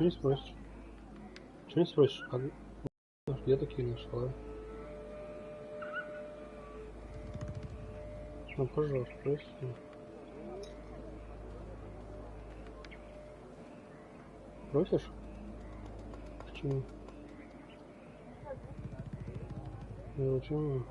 Чего не спросишь? Чего не спросишь? Где такие нашла? Ну, пожалуйста, спроси. Просишь? Почему? Ну, почему?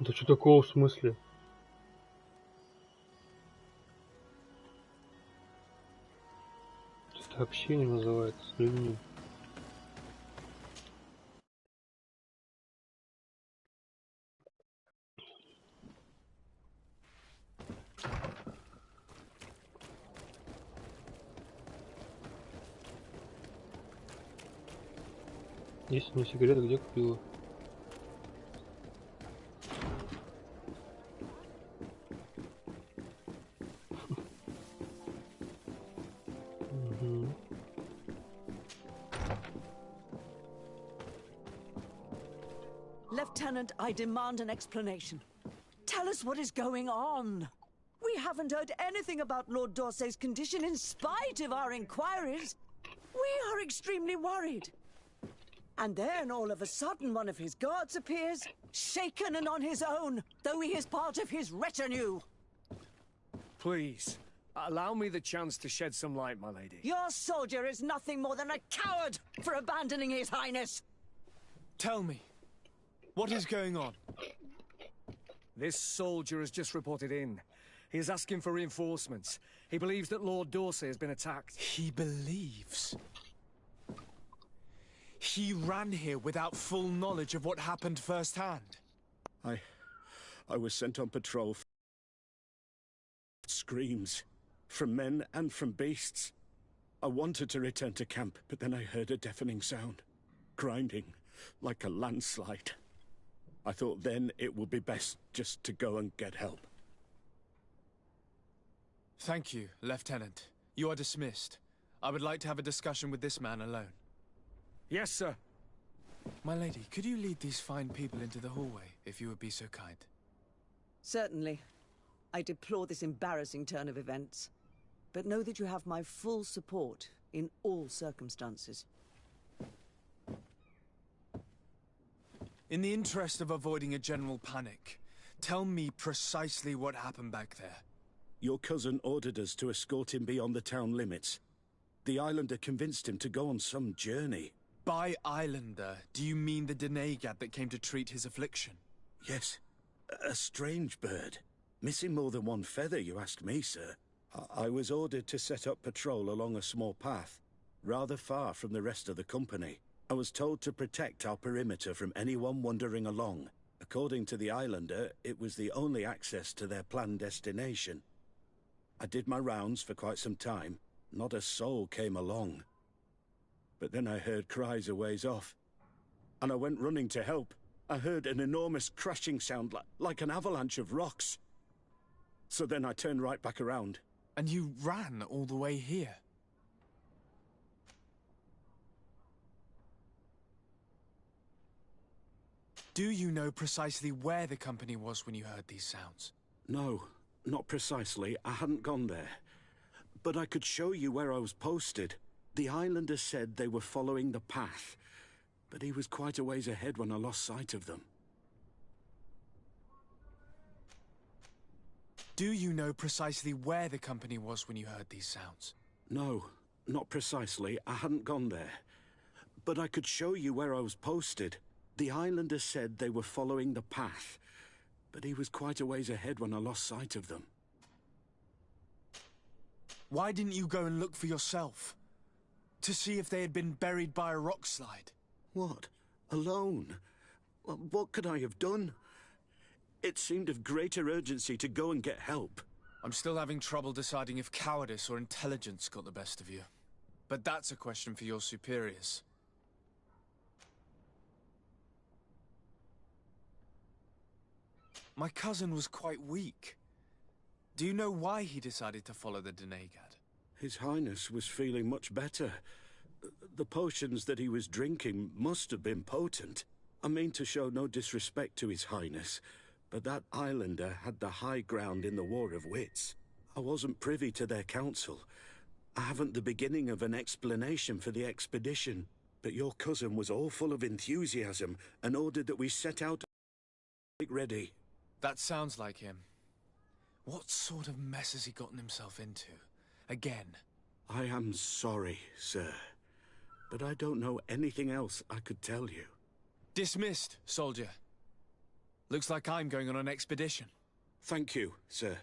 Это что такого в смысле? Это общение называется с людьми. Если не секрет, где купила? Lieutenant, I demand an explanation. Tell us what is going on. We haven't heard anything about Lord D'Orsay's condition in spite of our inquiries. We are extremely worried. And then all of a sudden one of his guards appears, shaken and on his own, though he is part of his retinue. Please, allow me the chance to shed some light, my lady. Your soldier is nothing more than a coward for abandoning his highness. Tell me, what is going on? This soldier has just reported in. He is asking for reinforcements. He believes that Lord D'Orsay has been attacked. He believes? He ran here without full knowledge of what happened firsthand. I was sent on patrol. Screams. from men and from beasts. I wanted to return to camp, but then I heard a deafening sound, grinding like a landslide. I thought then it would be best just to go and get help. Thank you, Lieutenant. You are dismissed. I would like to have a discussion with this man alone. Yes, sir. My lady, could you lead these fine people into the hallway, if you would be so kind? Certainly. I deplore this embarrassing turn of events. But know that you have my full support in all circumstances. In the interest of avoiding a general panic, tell me precisely what happened back there. Your cousin ordered us to escort him beyond the town limits. The islander convinced him to go on some journey. By islander, do you mean the denegad that came to treat his affliction? Yes, a strange bird. Missing more than one feather, you ask me, sir. I was ordered to set up patrol along a small path, rather far from the rest of the company. I was told to protect our perimeter from anyone wandering along. According to the islander, it was the only access to their planned destination. I did my rounds for quite some time. Not a soul came along. But then I heard cries a ways off, and I went running to help. I heard an enormous crashing sound like an avalanche of rocks. So then I turned right back around. And you ran all the way here? Do you know precisely where the company was when you heard these sounds? No, not precisely. I hadn't gone there. But I could show you where I was posted. The islander said they were following the path, but he was quite a ways ahead when I lost sight of them. Do you know precisely where the company was when you heard these sounds? No, not precisely. I hadn't gone there. But I could show you where I was posted. The islander said they were following the path, but he was quite a ways ahead when I lost sight of them. Why didn't you go and look for yourself? To see if they had been buried by a rock slide? What? Alone? What could I have done? It seemed of greater urgency to go and get help. I'm still having trouble deciding if cowardice or intelligence got the best of you. But that's a question for your superiors. My cousin was quite weak. Do you know why he decided to follow the denegad? His Highness was feeling much better. The potions that he was drinking must have been potent. I mean to show no disrespect to His Highness, but that islander had the high ground in the War of Wits. I wasn't privy to their counsel. I haven't the beginning of an explanation for the expedition, but your cousin was all full of enthusiasm and ordered that we set out to get ready. That sounds like him. What sort of mess has he gotten himself into? Again? I am sorry, sir, but I don't know anything else I could tell you. Dismissed, soldier. Looks like I'm going on an expedition. Thank you, sir.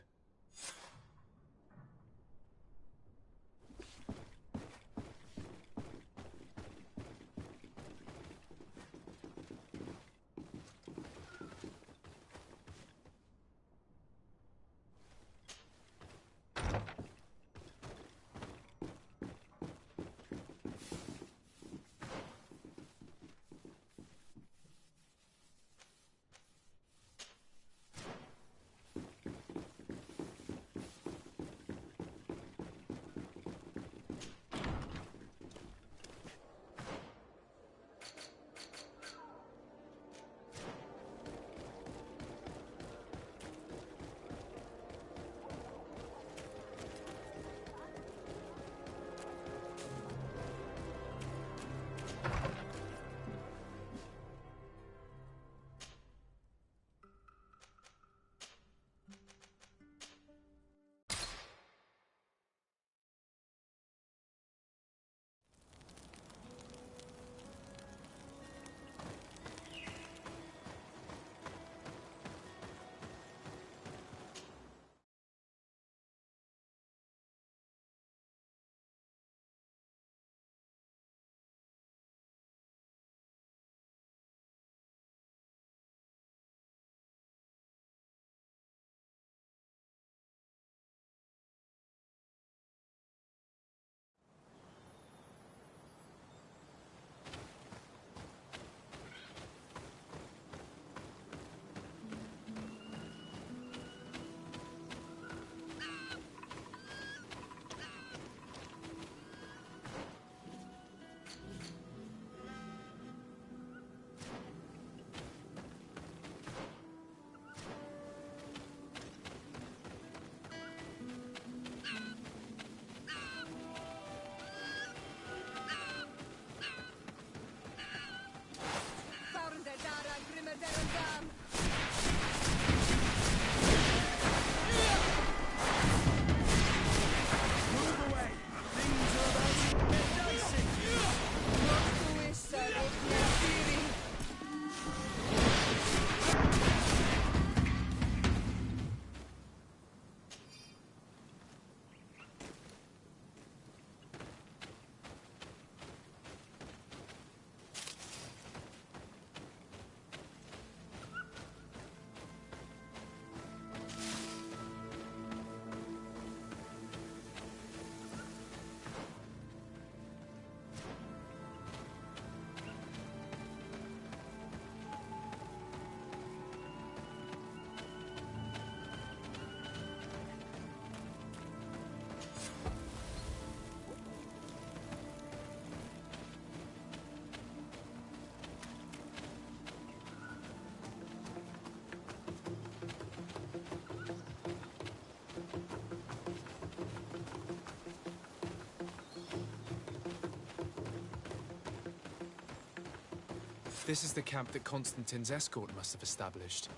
This is the camp that Constantine's escort must have established.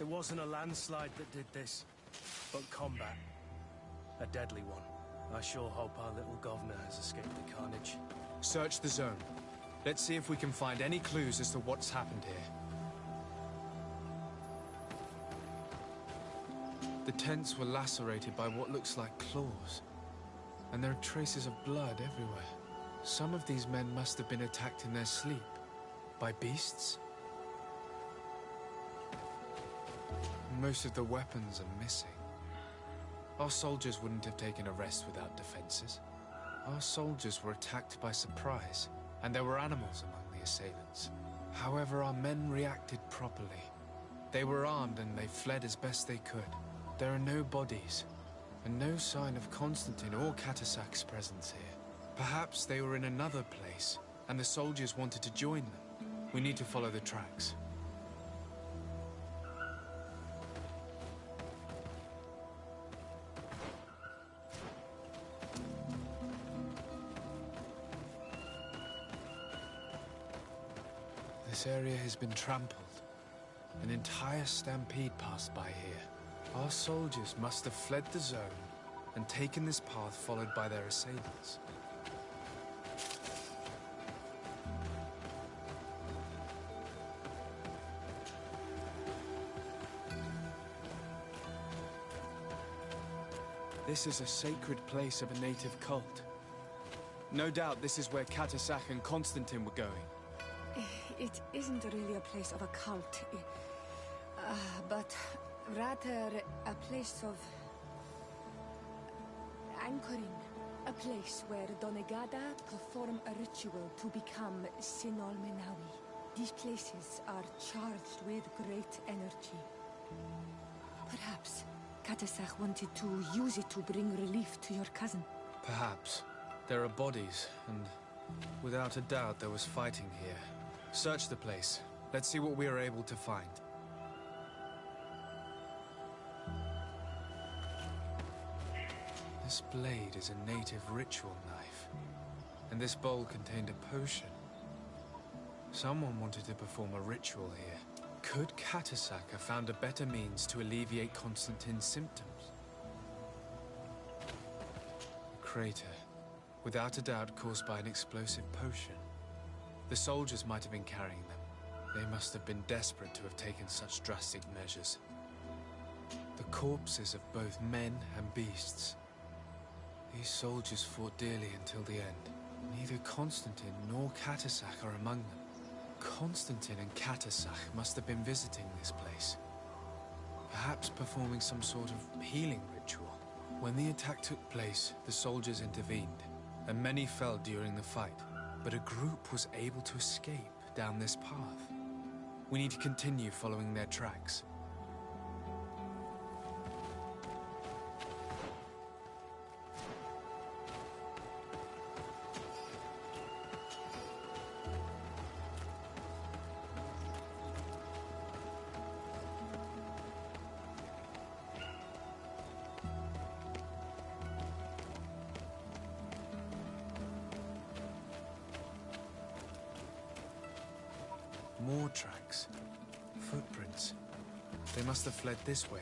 It wasn't a landslide that did this, but combat. A deadly one. I sure hope our little governor has escaped the carnage. Search the zone. Let's see if we can find any clues as to what's happened here. The tents were lacerated by what looks like claws, and there are traces of blood everywhere. Some of these men must have been attacked in their sleep. By beasts? Most of the weapons are missing. Our soldiers wouldn't have taken a rest without defenses. Our soldiers were attacked by surprise, and there were animals among the assailants. However, our men reacted properly. They were armed and they fled as best they could. There are no bodies, and no sign of Constantine or Catasac's presence here. Perhaps they were in another place, and the soldiers wanted to join them. We need to follow the tracks. This area has been trampled. An entire stampede passed by here. Our soldiers must have fled the zone and taken this path followed by their assailants. This is a sacred place of a native cult. No doubt this is where Catasac and Constantine were going. It isn't really a place of a cult, but rather a place of anchoring. A place where Donegada perform a ritual to become Sinol Menawi. These places are charged with great energy. Perhaps Catasac wanted to use it to bring relief to your cousin. Perhaps. There are bodies, and without a doubt there was fighting here. Search the place. Let's see what we are able to find. This blade is a native ritual knife, and this bowl contained a potion. Someone wanted to perform a ritual here. Could Catasac have found a better means to alleviate Constantine's symptoms? A crater, without a doubt caused by an explosive potion. The soldiers might have been carrying them. They must have been desperate to have taken such drastic measures. The corpses of both men and beasts. These soldiers fought dearly until the end. Neither Constantine nor Catasac are among them. Constantine and Catasac must have been visiting this place. Perhaps performing some sort of healing ritual. When the attack took place, the soldiers intervened, and many fell during the fight. But a group was able to escape down this path. We need to continue following their tracks. More tracks. Footprints. They must have fled this way.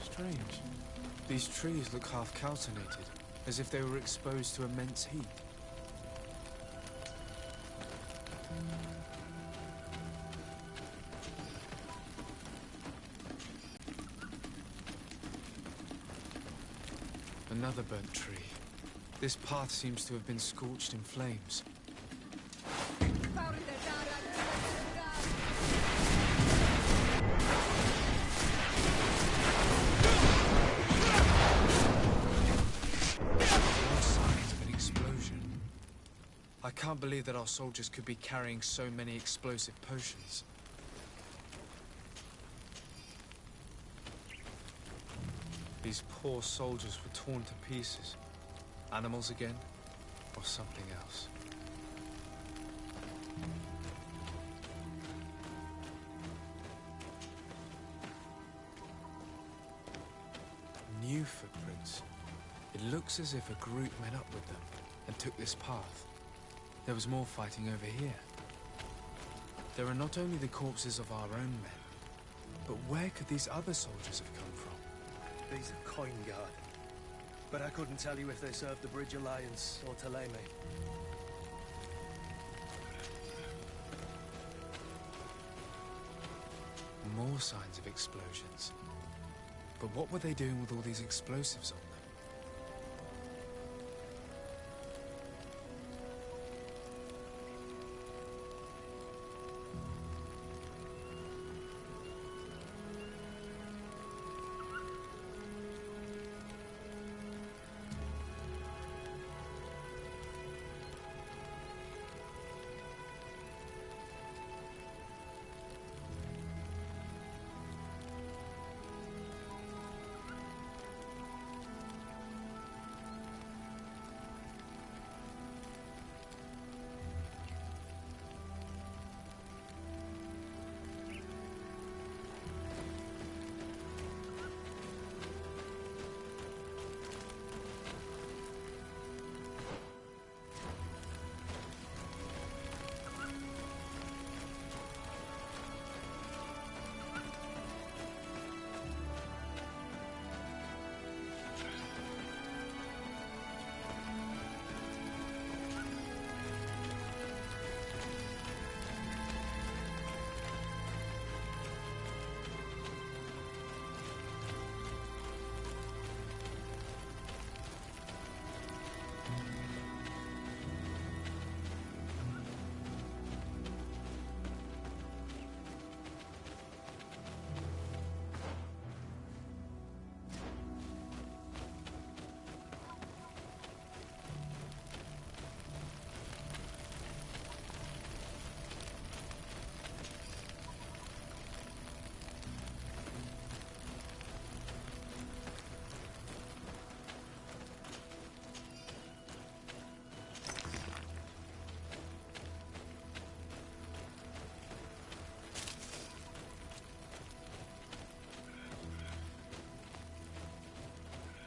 Strange. These trees look half calcinated, as if they were exposed to immense heat. Another burnt tree. This path seems to have been scorched in flames. No signs of an explosion. I can't believe that our soldiers could be carrying so many explosive potions. These poor soldiers were torn to pieces. Animals again, or something else? New footprints. It looks as if a group met up with them and took this path. There was more fighting over here. There are not only the corpses of our own men, but where could these other soldiers have come from? These are Coin Guard. But I couldn't tell you if they served the Bridge Alliance or Teleme. More signs of explosions. But what were they doing with all these explosives on them?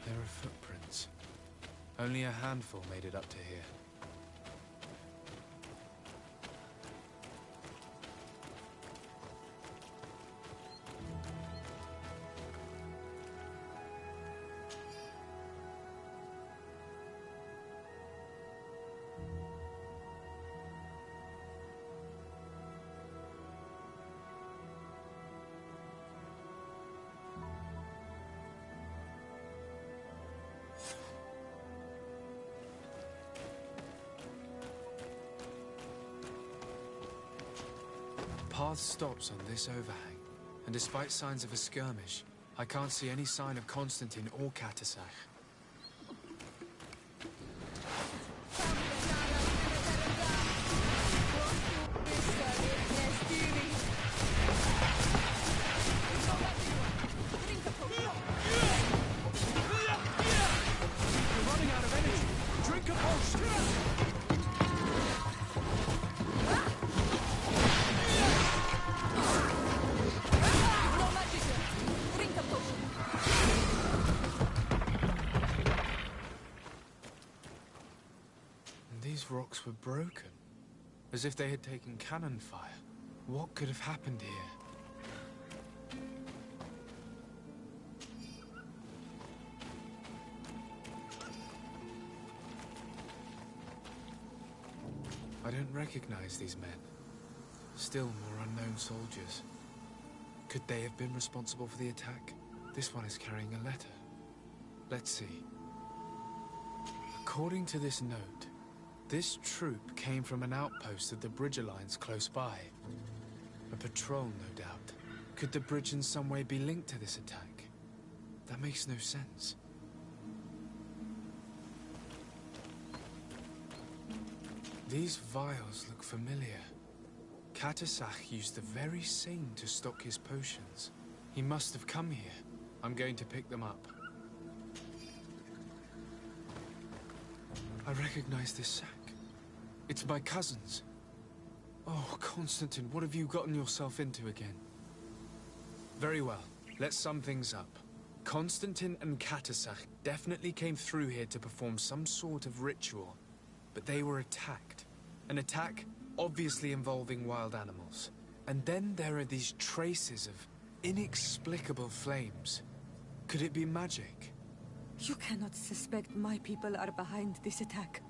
There are footprints. Only a handful made it up to here. The path stops on this overhang, and despite signs of a skirmish, I can't see any sign of Constantine or Catasach. You're running out of energy. Drink a potion. These rocks were broken, as if they had taken cannon fire. What could have happened here? I don't recognize these men. Still more unknown soldiers. Could they have been responsible for the attack? This one is carrying a letter. Let's see. According to this note, this troop came from an outpost of the Bridge Alliance close by. A patrol, no doubt. Could the bridge in some way be linked to this attack? That makes no sense. These vials look familiar. Catasach used the very same to stock his potions. He must have come here. I'm going to pick them up. I recognize this sack. It's my cousin's. Oh, Constantine, what have you gotten yourself into again? Very well. Let's sum things up. Constantine and Catasach definitely came through here to perform some sort of ritual, but they were attacked. An attack obviously involving wild animals. And then there are these traces of inexplicable flames. Could it be magic? You cannot suspect my people are behind this attack.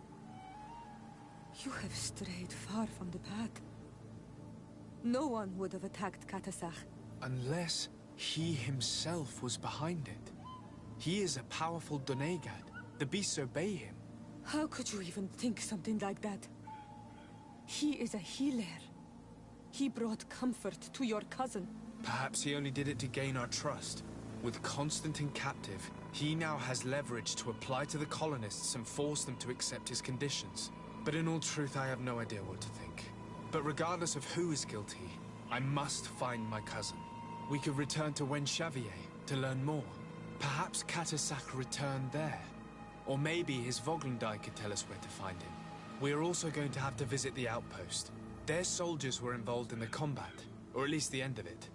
You have strayed far from the path. No one would have attacked Catasach. Unless he himself was behind it. He is a powerful Donegad. The beasts obey him. How could you even think something like that? He is a healer. He brought comfort to your cousin. Perhaps he only did it to gain our trust. With Constantine captive, he now has leverage to apply to the colonists and force them to accept his conditions. But in all truth, I have no idea what to think. But regardless of who is guilty, I must find my cousin. We could return to Wen Xavier to learn more. Perhaps Catasach returned there. Or maybe his Voglendai could tell us where to find him. We are also going to have to visit the outpost. Their soldiers were involved in the combat, or at least the end of it.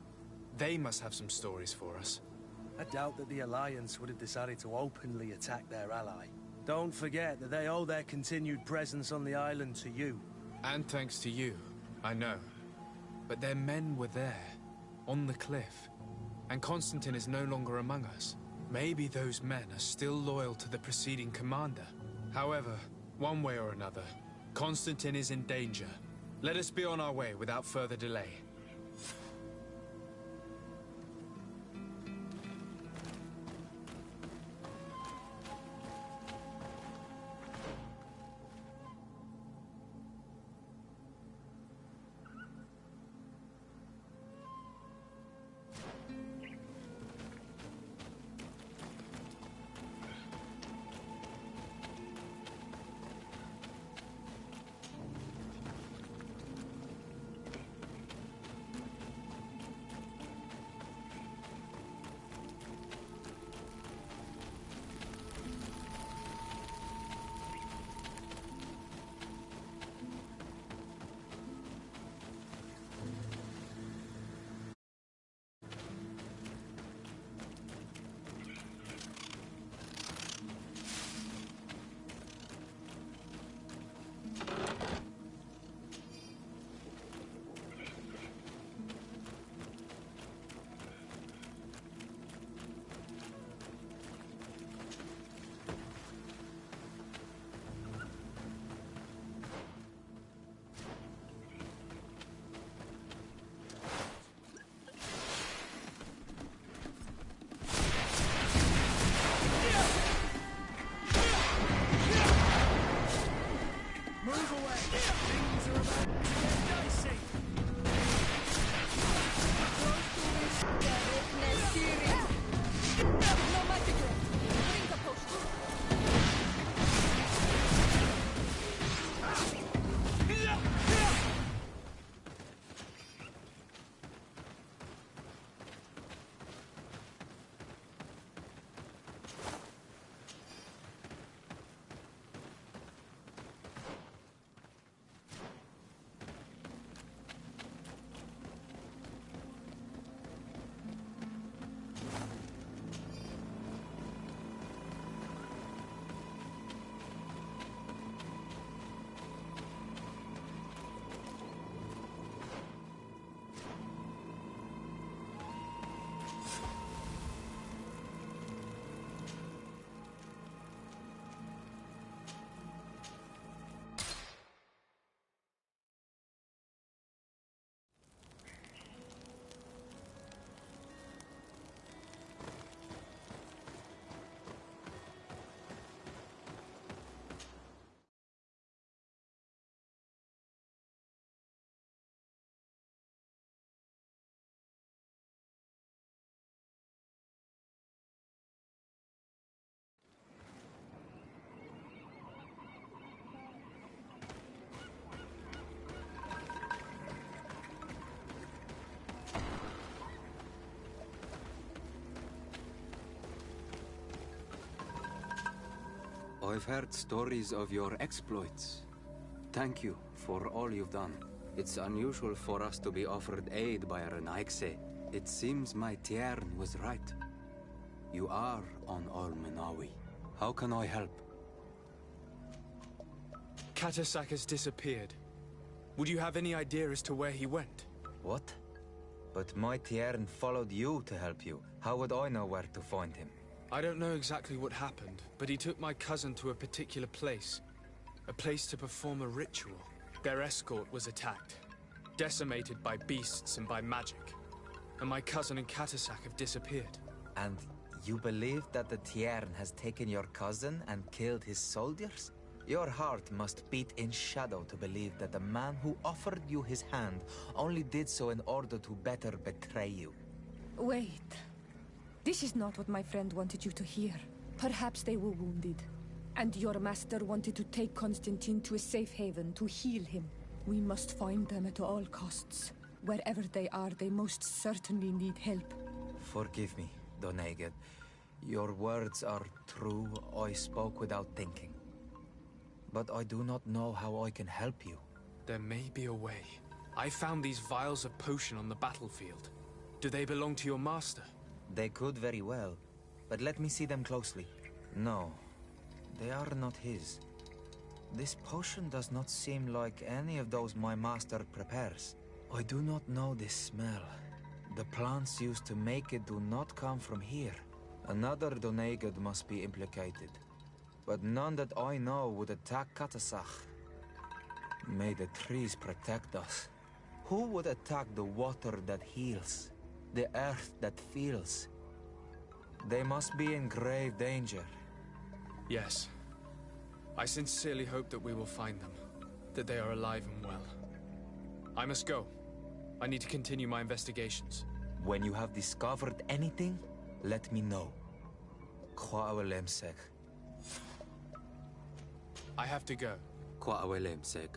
They must have some stories for us. I doubt that the Alliance would have decided to openly attack their ally. Don't forget that they owe their continued presence on the island to you. And thanks to you, I know. But their men were there, on the cliff. And Constantine is no longer among us. Maybe those men are still loyal to the preceding commander. However, one way or another, Constantine is in danger. Let us be on our way without further delay. I've heard stories of your exploits. Thank you for all you've done. It's unusual for us to be offered aid by a Renaigse. It seems my Tiern was right. You are on Olmenawi. How can I help? Katasak has disappeared. Would you have any idea as to where he went? What? But my Tiern followed you to help you. How would I know where to find him? I don't know exactly what happened, but he took my cousin to a particular place. A place to perform a ritual. Their escort was attacked, decimated by beasts and by magic. And my cousin and Katasak have disappeared. And you believe that the Tiern has taken your cousin and killed his soldiers? Your heart must beat in shadow to believe that the man who offered you his hand only did so in order to better betray you. Wait. This is not what my friend wanted you to hear. Perhaps they were wounded, and your master wanted to take Constantine to a safe haven to heal him. We must find them at all costs. Wherever they are, they most certainly need help. Forgive me, Doneged. Your words are true. I spoke without thinking. But I do not know how I can help you. There may be a way. I found these vials of potion on the battlefield. Do they belong to your master? They could very well, but let me see them closely. No, they are not his. This potion does not seem like any of those my master prepares. I do not know this smell. The plants used to make it do not come from here. Another Doneged must be implicated, but none that I know would attack Katasak. May the trees protect us. Who would attack the water that heals? The earth that feels? They must be in grave danger. Yes. I sincerely hope that we will find them. That they are alive and well. I must go. I need to continue my investigations. When you have discovered anything, let me know. Kwawelemsek. I have to go. Kwawelemsek.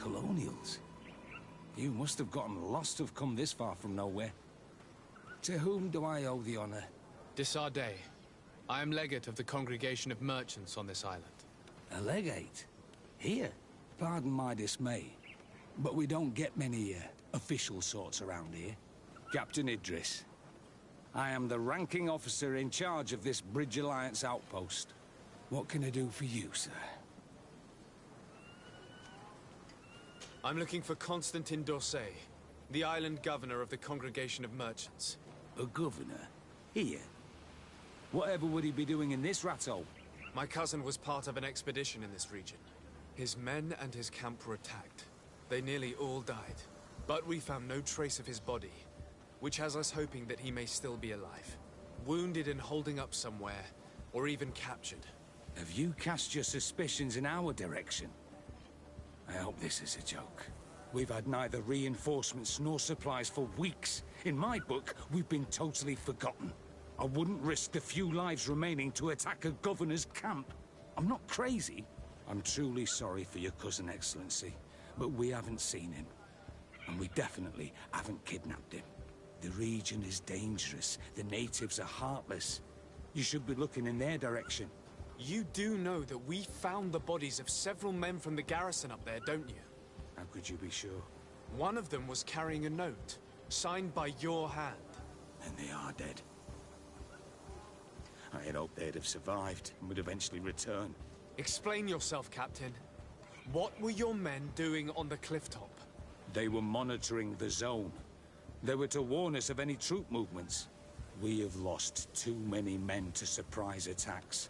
Colonials? You must have gotten lost to have come this far from nowhere. To whom do I owe the honor? Desardet. I am legate of the Congregation of Merchants on this island. A legate? Here? Pardon my dismay, but we don't get many official sorts around here. Captain Idris. I am the ranking officer in charge of this Bridge Alliance outpost. What can I do for you, sir? I'm looking for Constantine d'Orsay, the island governor of the Congregation of Merchants. A governor? Here? Whatever would he be doing in this rat hole? My cousin was part of an expedition in this region. His men and his camp were attacked. They nearly all died. But we found no trace of his body, which has us hoping that he may still be alive. Wounded and holding up somewhere, or even captured. Have you cast your suspicions in our direction? I hope this is a joke. We've had neither reinforcements nor supplies for weeks. In my book, we've been totally forgotten. I wouldn't risk the few lives remaining to attack a governor's camp. I'm not crazy. I'm truly sorry for your cousin, Excellency, but we haven't seen him. And we definitely haven't kidnapped him. The region is dangerous. The natives are heartless. You should be looking in their direction. You do know that we found the bodies of several men from the garrison up there, don't you? How could you be sure? One of them was carrying a note, signed by your hand. And they are dead. I had hoped they'd have survived and would eventually return. Explain yourself, Captain. What were your men doing on the cliff top? They were monitoring the zone. They were to warn us of any troop movements. We have lost too many men to surprise attacks.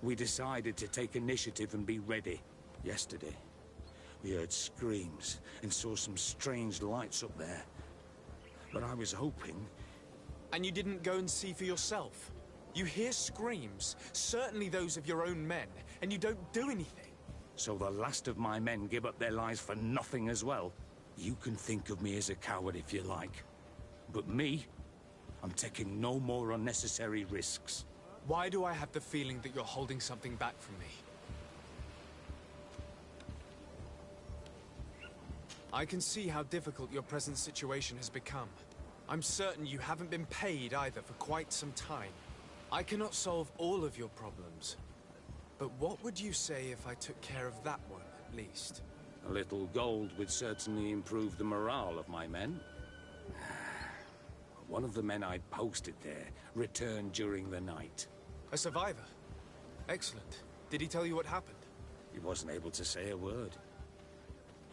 We decided to take initiative and be ready. Yesterday, we heard screams and saw some strange lights up there. But I was hoping... And you didn't go and see for yourself? You hear screams, certainly those of your own men, and you don't do anything. So the last of my men give up their lives for nothing as well? You can think of me as a coward if you like. But me, I'm taking no more unnecessary risks. Why do I have the feeling that you're holding something back from me? I can see how difficult your present situation has become. I'm certain you haven't been paid either for quite some time. I cannot solve all of your problems. But what would you say if I took care of that one, at least? A little gold would certainly improve the morale of my men. One of the men I'd posted there returned during the night. A survivor? Excellent. Did he tell you what happened? He wasn't able to say a word.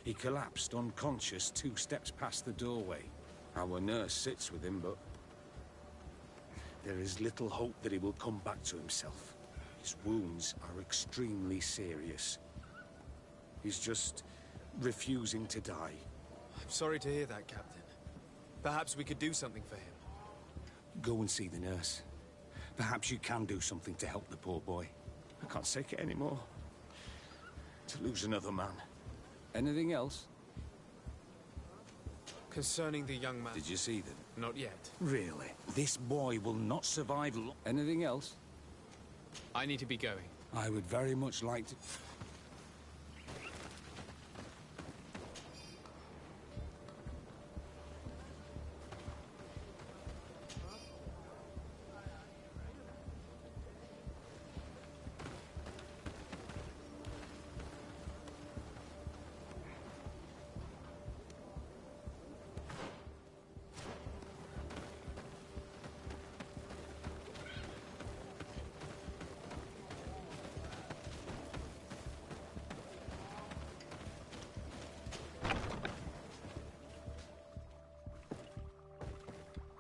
He collapsed unconscious 2 steps past the doorway. Our nurse sits with him, but there is little hope that he will come back to himself. His wounds are extremely serious. He's just refusing to die. I'm sorry to hear that, Captain. Perhaps we could do something for him. Go and see the nurse. Perhaps you can do something to help the poor boy. I can't take it anymore. To lose another man. Anything else? Concerning the young man... Did you see them? Not yet. Really? This boy will not survive Anything else? I need to be going. I would very much like to...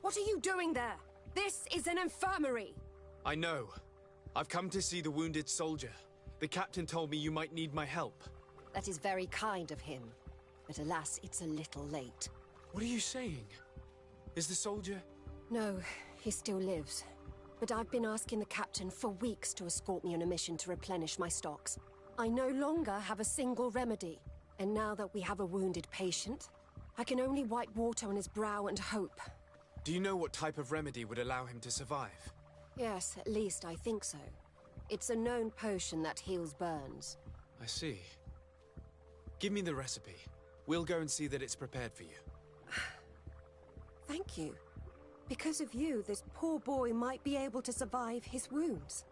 What are you doing there? This is an infirmary! I know. I've come to see the wounded soldier. The captain told me you might need my help. That is very kind of him. But alas, it's a little late. What are you saying? Is the soldier... No, he still lives. But I've been asking the captain for weeks to escort me on a mission to replenish my stocks. I no longer have a single remedy. And now that we have a wounded patient, I can only wipe water on his brow and hope. Do you know what type of remedy would allow him to survive? Yes, at least I think so. It's a known potion that heals burns. I see. Give me the recipe. We'll go and see that it's prepared for you. Thank you. Because of you, this poor boy might be able to survive his wounds.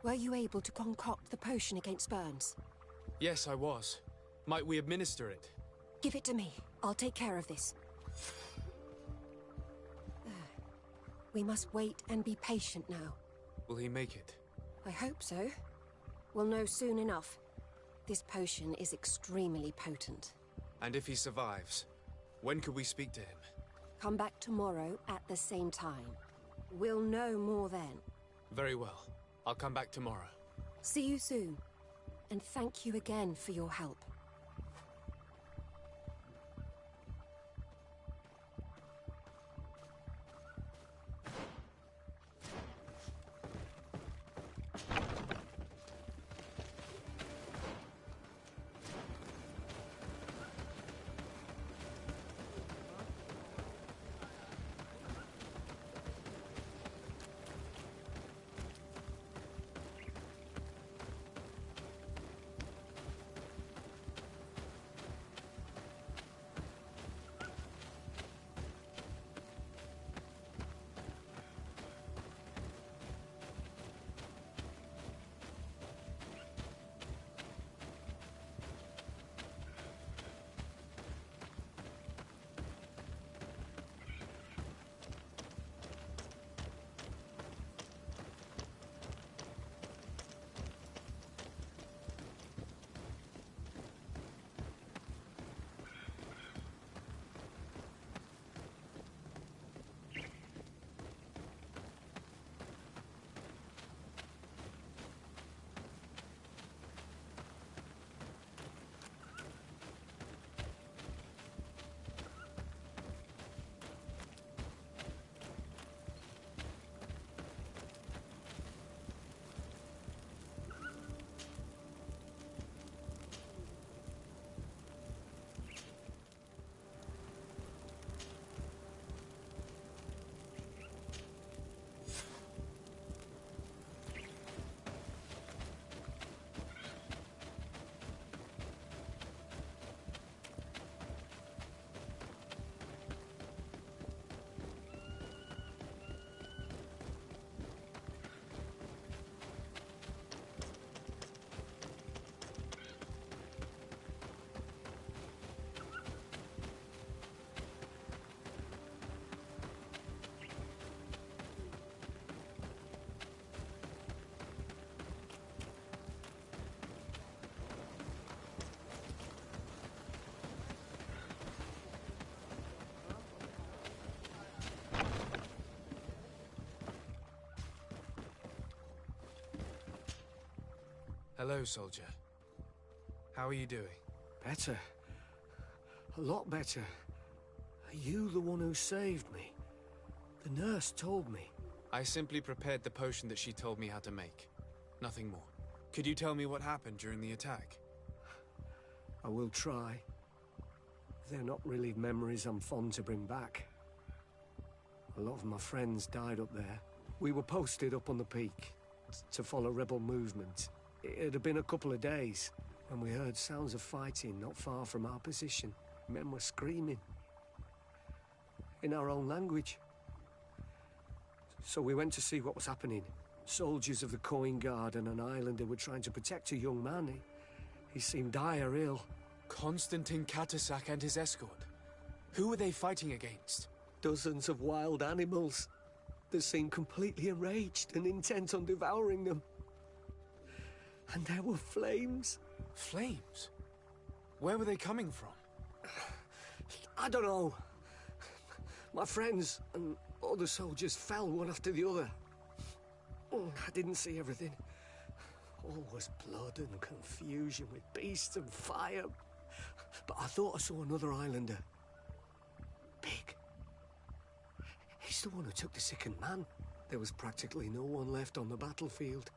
Were you able to concoct the potion against burns? Yes, I was. Might we administer it? Give it to me. I'll take care of this. We must wait and be patient now. Will he make it? I hope so. We'll know soon enough. This potion is extremely potent. And if he survives, when could we speak to him? Come back tomorrow at the same time. We'll know more then. Very well. I'll come back tomorrow. See you soon. And thank you again for your help. Hello, soldier. How are you doing? Better. A lot better. Are you the one who saved me? The nurse told me. I simply prepared the potion that she told me how to make. Nothing more. Could you tell me what happened during the attack? I will try. They're not really memories I'm fond to bring back. A lot of my friends died up there. We were posted up on the peak to follow rebel movement. It had been a couple of days when we heard sounds of fighting not far from our position. Men were screaming in our own language. So we went to see what was happening. Soldiers of the Coin Guard and an islander were trying to protect a young man. He seemed dire ill. Constantine Katasak and his escort. Who were they fighting against? Dozens of wild animals. They seemed completely enraged and intent on devouring them. And there were flames. Flames? Where were they coming from? I don't know. My friends and other soldiers fell one after the other. I didn't see everything. All was blood and confusion with beasts and fire. But I thought I saw another islander. Big. He's the one who took the sickened man. There was practically no one left on the battlefield.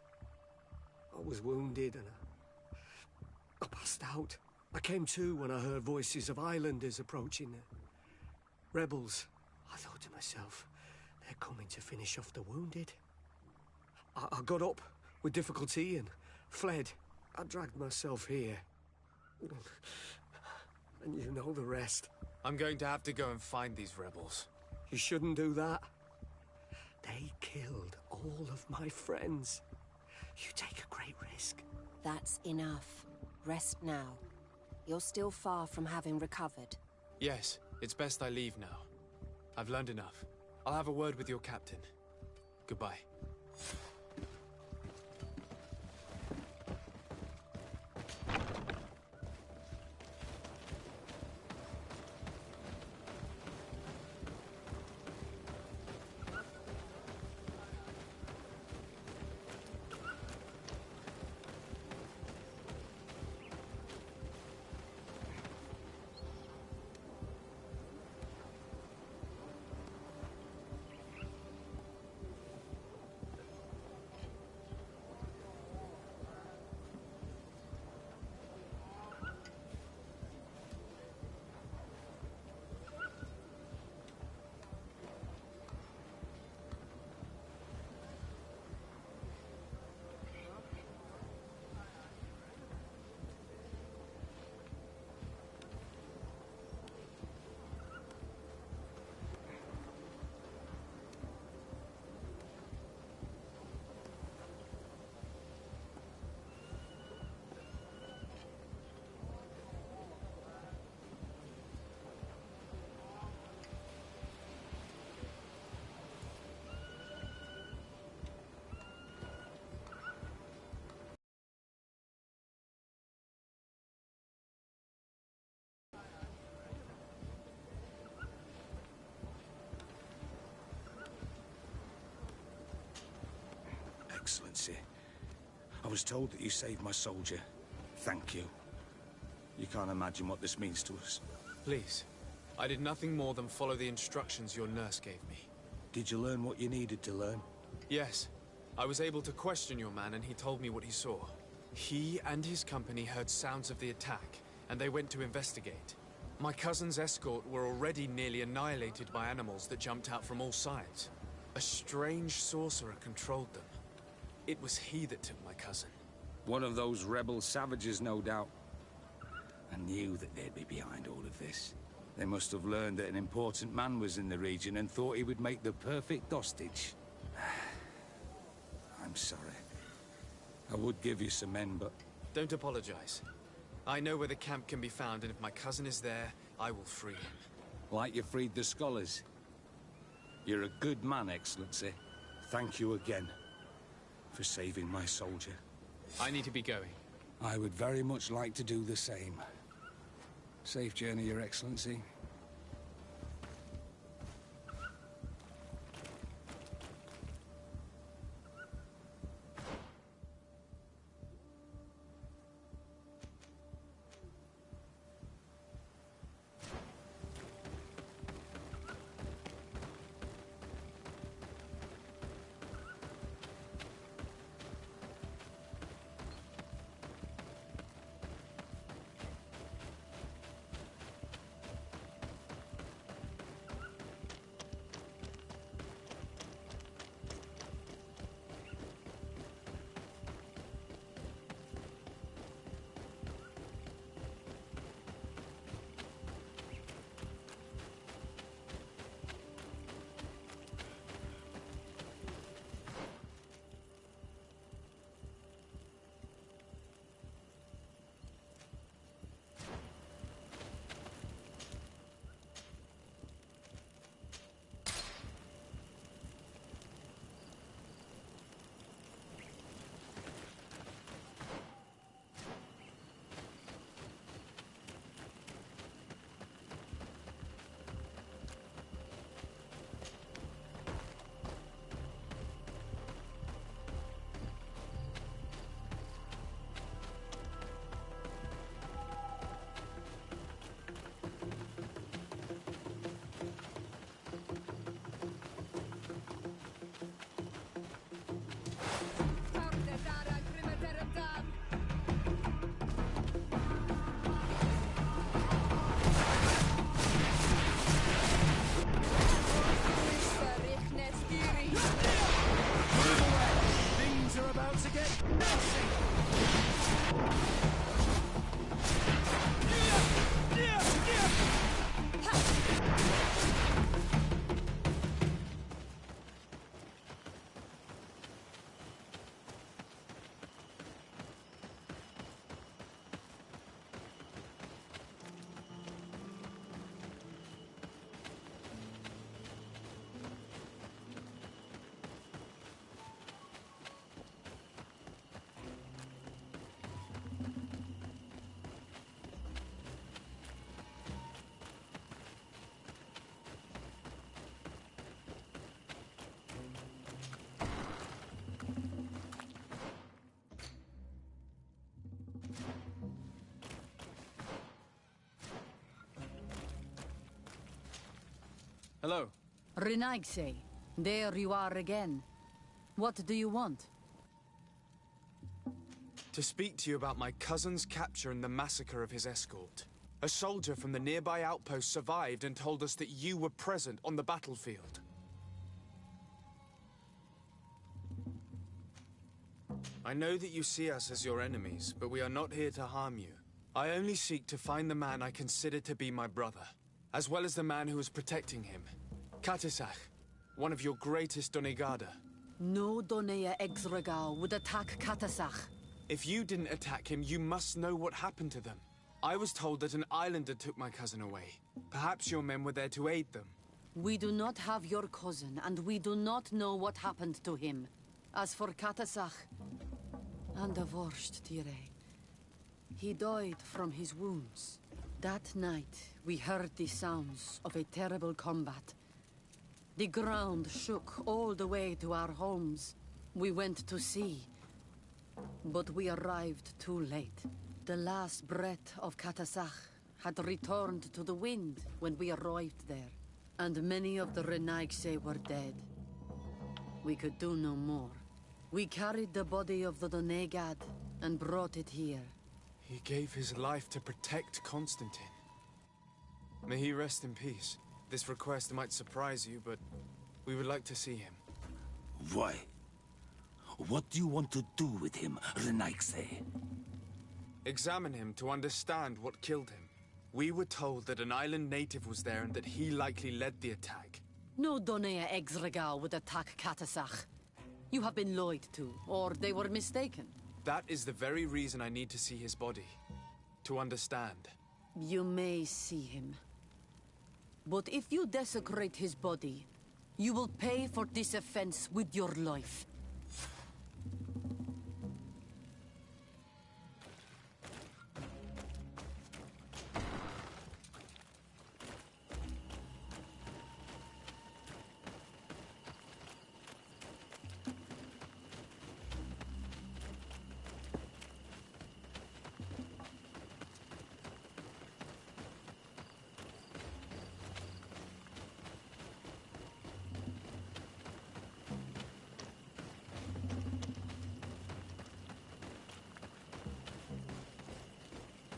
I was wounded and I passed out. I came to when I heard voices of islanders approaching. Rebels. I thought to myself, they're coming to finish off the wounded. I got up with difficulty and fled. I dragged myself here. And you know the rest. I'm going to have to go and find these rebels. You shouldn't do that. They killed all of my friends. You take a great risk. That's enough. Rest now. You're still far from having recovered. Yes, it's best I leave now. I've learned enough. I'll have a word with your captain. Goodbye. Excellency, I was told that you saved my soldier. Thank you. You can't imagine what this means to us. Please. I did nothing more than follow the instructions your nurse gave me. Did you learn what you needed to learn? Yes. I was able to question your man and he told me what he saw. He and his company heard sounds of the attack, and they went to investigate. My cousin's escort were already nearly annihilated by animals that jumped out from all sides. A strange sorcerer controlled them. It was he that took my cousin. One of those rebel savages, no doubt. I knew that they'd be behind all of this. They must have learned that an important man was in the region and thought he would make the perfect hostage. I'm sorry. I would give you some men, but... Don't apologize. I know where the camp can be found, and if my cousin is there, I will free him. Like you freed the scholars. You're a good man, Excellency. Thank you again for saving my soldier. I need to be going. I would very much like to do the same. Safe journey, Your Excellency. Hello. Renaigse, there you are again. What do you want? To speak to you about my cousin's capture and the massacre of his escort. A soldier from the nearby outpost survived and told us that you were present on the battlefield. I know that you see us as your enemies, but we are not here to harm you. I only seek to find the man I consider to be my brother, as well as the man who was protecting him. Katisach, one of your greatest Donegada. No Donea Exregal would attack Katasach. If you didn't attack him, you must know what happened to them. I was told that an islander took my cousin away. Perhaps your men were there to aid them. We do not have your cousin, and we do not know what happened to him. As for Katasach, and the worst, Tire, he died from his wounds. That night, we heard the sounds of a terrible combat. The ground shook all the way to our homes. We went to see, but we arrived too late. The last breath of Katasach had returned to the wind when we arrived there, and many of the Renaigse were dead. We could do no more. We carried the body of the Donegad and brought it here. He gave his life to protect Constantine. May he rest in peace. This request might surprise you, but we would like to see him. Why? What do you want to do with him, Renaigse? Examine him to understand what killed him. We were told that an island native was there and that he likely led the attack. No Donea Exregal would attack Katasach. You have been lied to, or they were mistaken. That is the very reason I need to see his body. To understand. You may see him. But if you desecrate his body, you will pay for this offense with your life.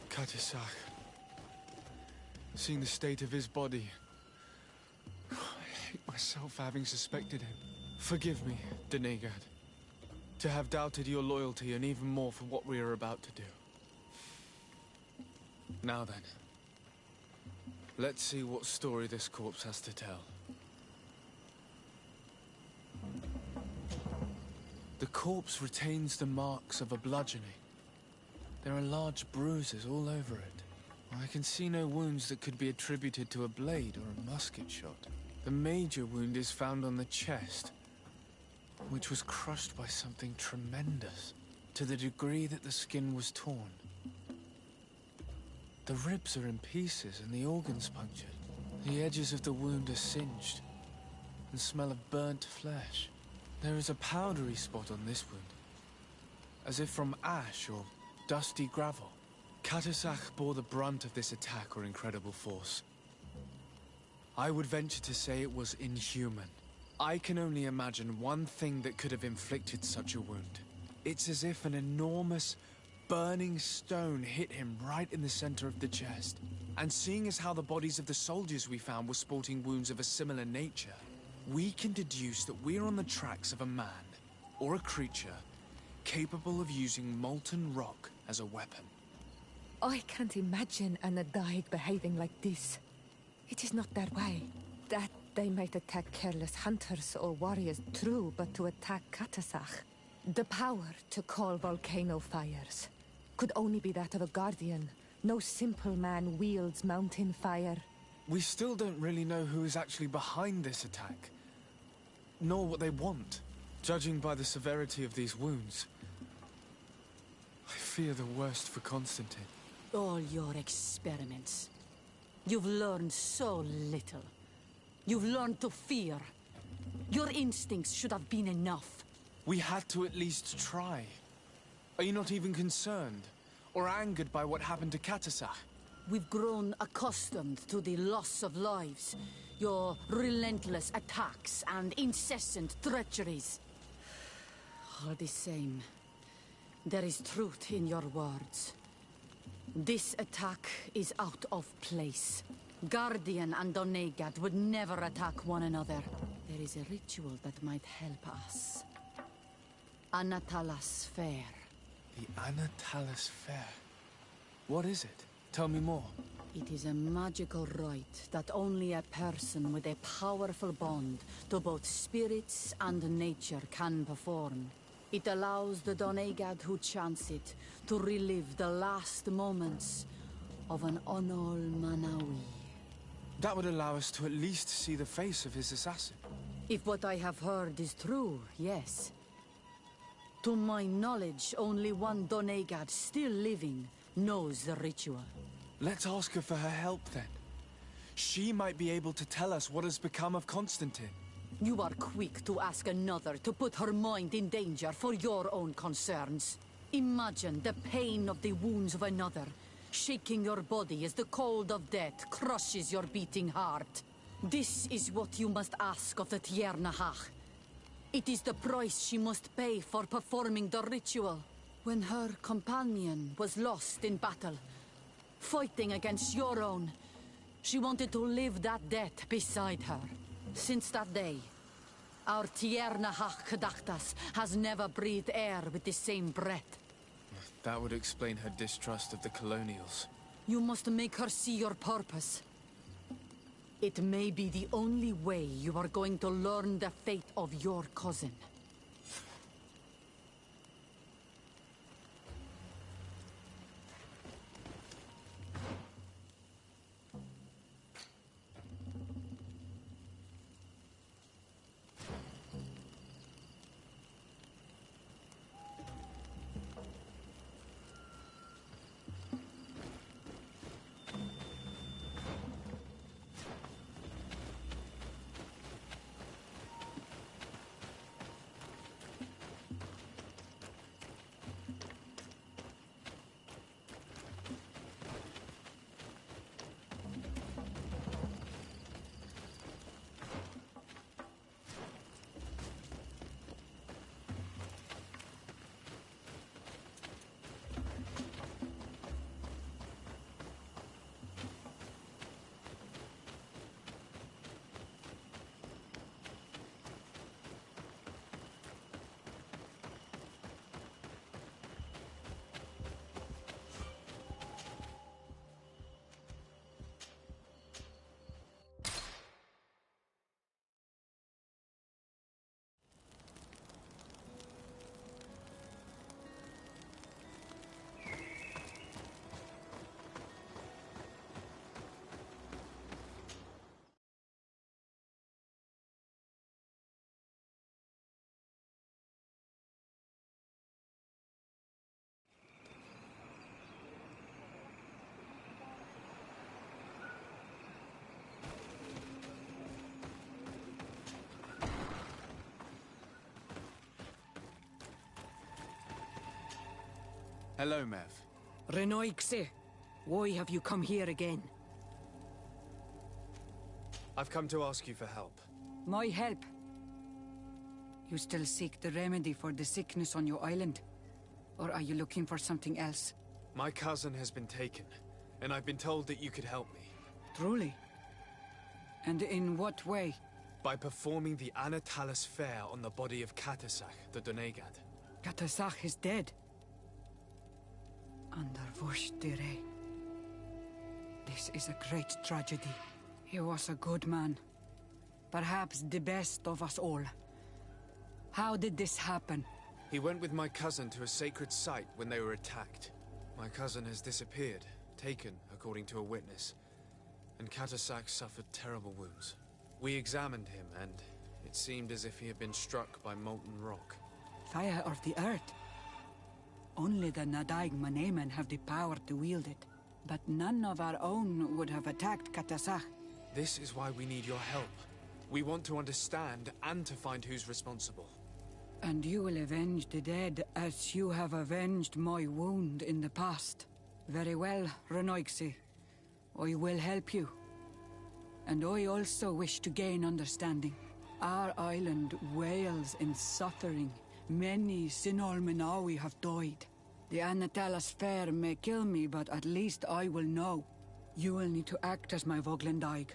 Katisach. Seeing the state of his body, I hate myself for having suspected him. Forgive me, Donegad, to have doubted your loyalty and even more for what we are about to do. Now then, let's see what story this corpse has to tell. The corpse retains the marks of a bludgeoning. There are large bruises all over it. I can see no wounds that could be attributed to a blade or a musket shot. The major wound is found on the chest, which was crushed by something tremendous, to the degree that the skin was torn. The ribs are in pieces and the organs punctured. The edges of the wound are singed and smell of burnt flesh. There is a powdery spot on this wound, as if from ash or dusty gravel. Katasach bore the brunt of this attack or incredible force. I would venture to say it was inhuman. I can only imagine one thing that could have inflicted such a wound. It's as if an enormous, burning stone hit him right in the center of the chest. And seeing as how the bodies of the soldiers we found were sporting wounds of a similar nature, we can deduce that we're on the tracks of a man, or a creature, capable of using molten rock as a weapon. I can't imagine an Adaig behaving like this. It is not their way. That they might attack careless hunters or warriors, true, but to attack Katasach, the power to call volcano fires, could only be that of a guardian. No simple man wields mountain fire. We still don't really know who is actually behind this attack, nor what they want. Judging by the severity of these wounds, I fear the worst for Constantine. All your experiments. You've learned so little. You've learned to fear. Your instincts should have been enough. We had to at least try. Are you not even concerned or angered by what happened to Katasach? We've grown accustomed to the loss of lives, your relentless attacks and incessant treacheries. All the same, there is truth in your words. This attack is out of place. Guardian and Donegad would never attack one another. There is a ritual that might help us. Anatalas Fair. The Anatalas Fair. What is it? Tell me more. It is a magical rite that only a person with a powerful bond to both spirits and nature can perform. It allows the Donegad who chants it to relive the last moments of an Onol Manawi. That would allow us to at least see the face of his assassin. If what I have heard is true, yes. To my knowledge, only one Donegad still living knows the ritual. Let's ask her for her help, then. She might be able to tell us what has become of Constantine. You are quick to ask another to put her mind in danger for your own concerns. Imagine the pain of the wounds of another, shaking your body as the cold of death crushes your beating heart. This is what you must ask of the Tiernahach. It is the price she must pay for performing the ritual. When her companion was lost in battle, fighting against your own, she wanted to live that death beside her. Since that day, our Tiernahach Kadachtas has never breathed air with the same breath. That would explain her distrust of the colonials. You must make her see your purpose. It may be the only way you are going to learn the fate of your cousin. Hello, Mev. Renoixe, why have you come here again? I've come to ask you for help. My help? You still seek the remedy for the sickness on your island? Or are you looking for something else? My cousin has been taken, and I've been told that you could help me. Truly? And in what way? By performing the Anatalas Fair on the body of Katasach, the Donegad. Katasach is dead. Under Voshtire. This is a great tragedy. He was a good man. Perhaps the best of us all. How did this happen? He went with my cousin to a sacred site when they were attacked. My cousin has disappeared, taken according to a witness. And Katasach suffered terrible wounds. We examined him, and it seemed as if he had been struck by molten rock. Fire of the earth? Only the Nadaig Manemen have the power to wield it. But none of our own would have attacked Katasach. This is why we need your help. We want to understand and to find who's responsible. And you will avenge the dead as you have avenged my wound in the past. Very well, Renoixe. I will help you. And I also wish to gain understanding. Our island wails in suffering. Many Sinolmenawi have died. The Anatalas Fair may kill me, but at least I will know. You will need to act as my Voglendaig,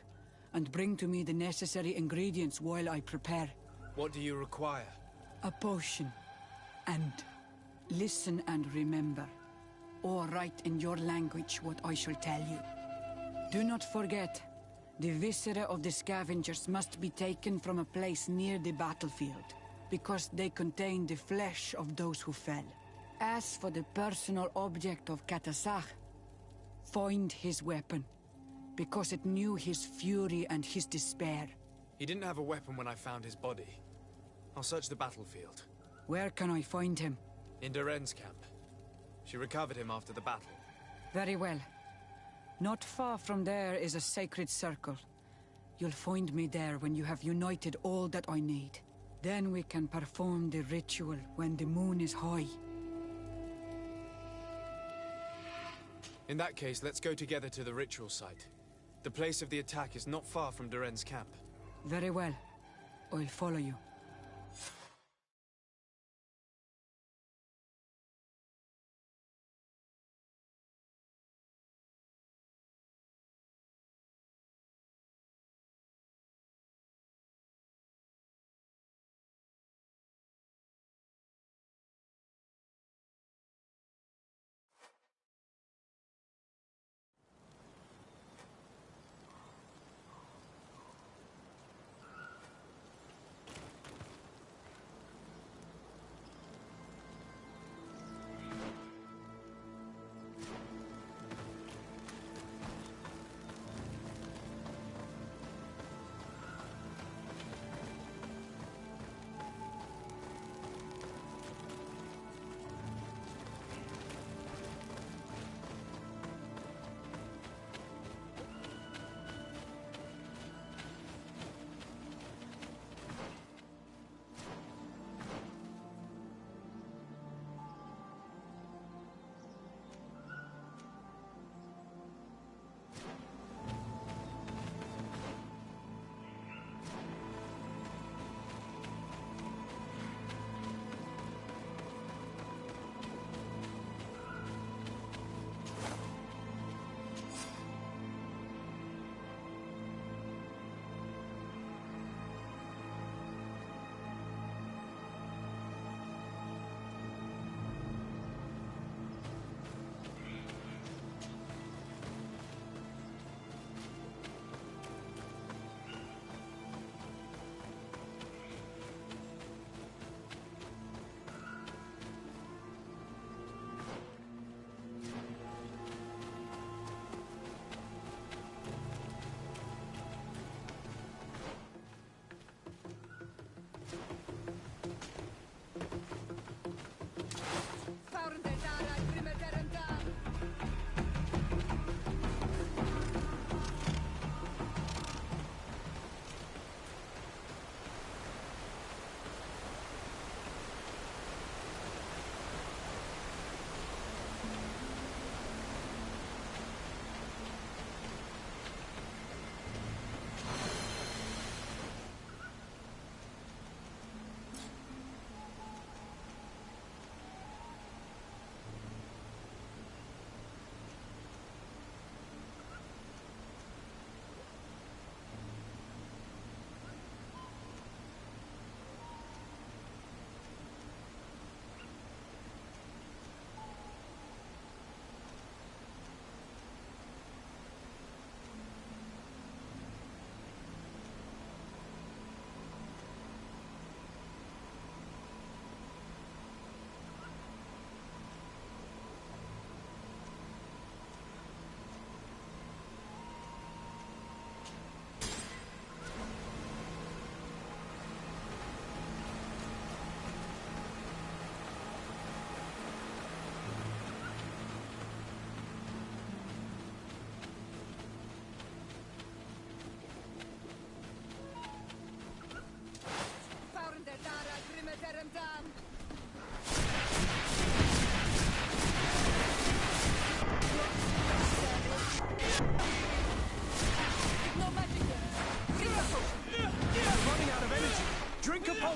and bring to me the necessary ingredients while I prepare. What do you require? A potion. And listen and remember, or write in your language what I shall tell you. Do not forget, the viscera of the scavengers must be taken from a place near the battlefield, because they contain the flesh of those who fell. As for the personal object of Katasach, find his weapon, because it knew his fury and his despair. He didn't have a weapon when I found his body. I'll search the battlefield. Where can I find him? In Duren's camp. She recovered him after the battle. Very well. Not far from there is a sacred circle. You'll find me there when you have united all that I need. Then we can perform the ritual when the moon is high. In that case, let's go together to the ritual site. The place of the attack is not far from Duren's camp. Very well. I'll follow you.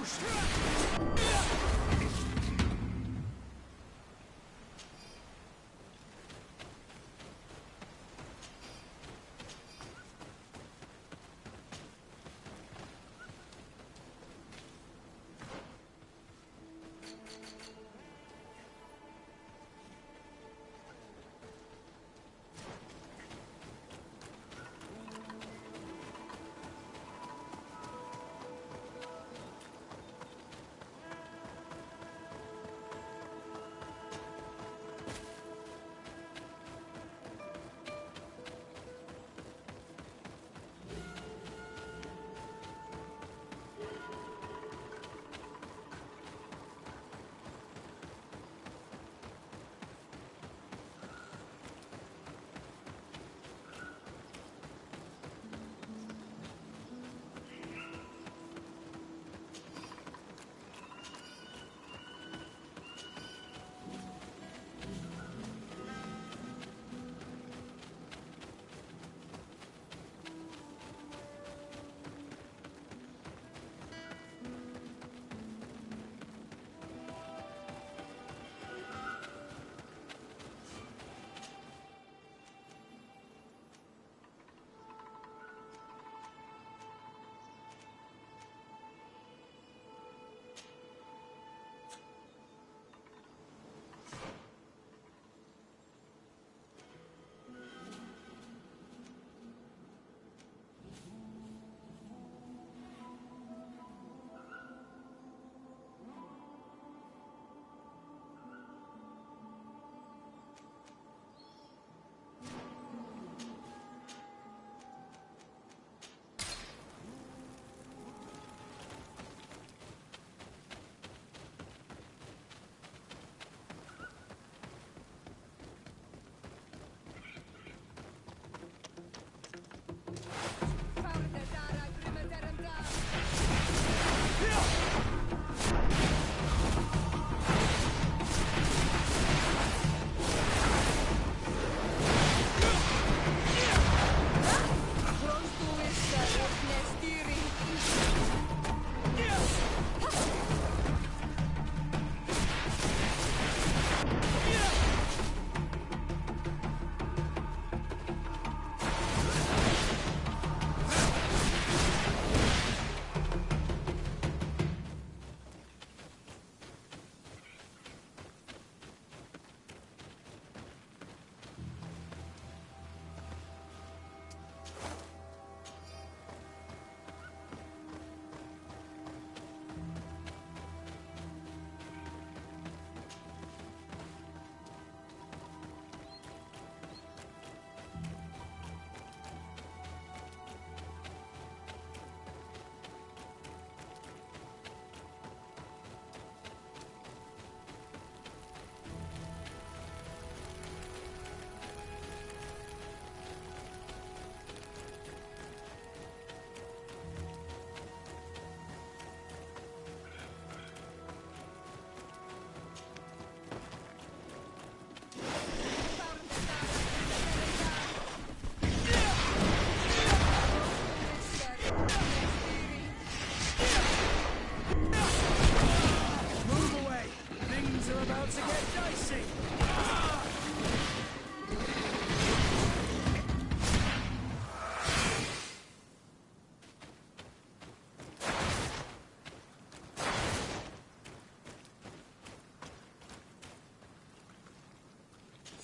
ghost!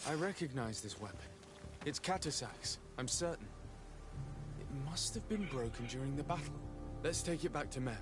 I recognize this weapon. It's Catasak's, I'm certain. It must have been broken during the battle. Let's take it back to Mev.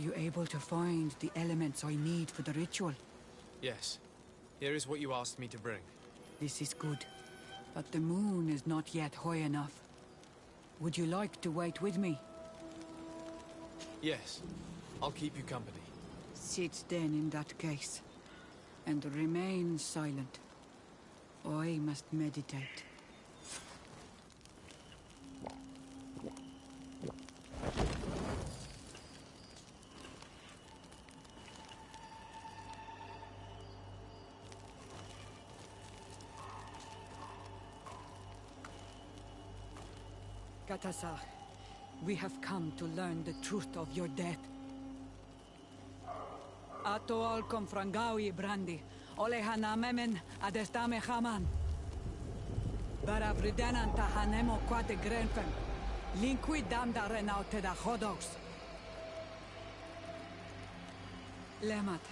you able to find the elements I need for the ritual? Yes. Here is what you asked me to bring. This is good. But the moon is not yet high enough. Would you like to wait with me? Yes. I'll keep you company. Sit then in that case. And remain silent. I must meditate. Katasar, we have come to learn the truth of your death. Ato al confrangawi brandi, olehana memen adestame haman. Bara vridenan tahanemo quate grenfen, linqui damda renaute da hodos. Lemat,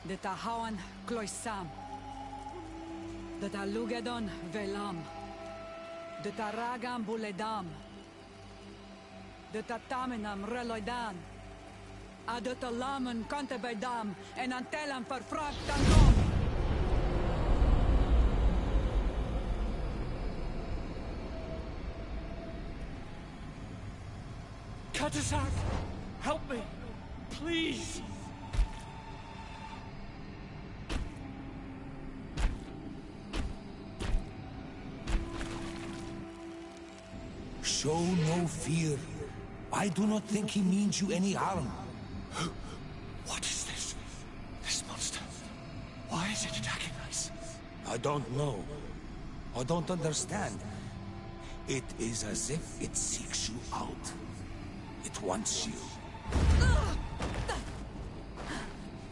de tahawan kloisam, de talugedon velam, de taragam buledam, de tatamenam reloidan, adet alamen kantebedam en antelam verfragt dan. Katasar, help me, please. Show no fear. I do not think he means you any harm. What is this? This monster. Why is it attacking us? I don't know. I don't understand. It is as if it seeks you out. It wants you.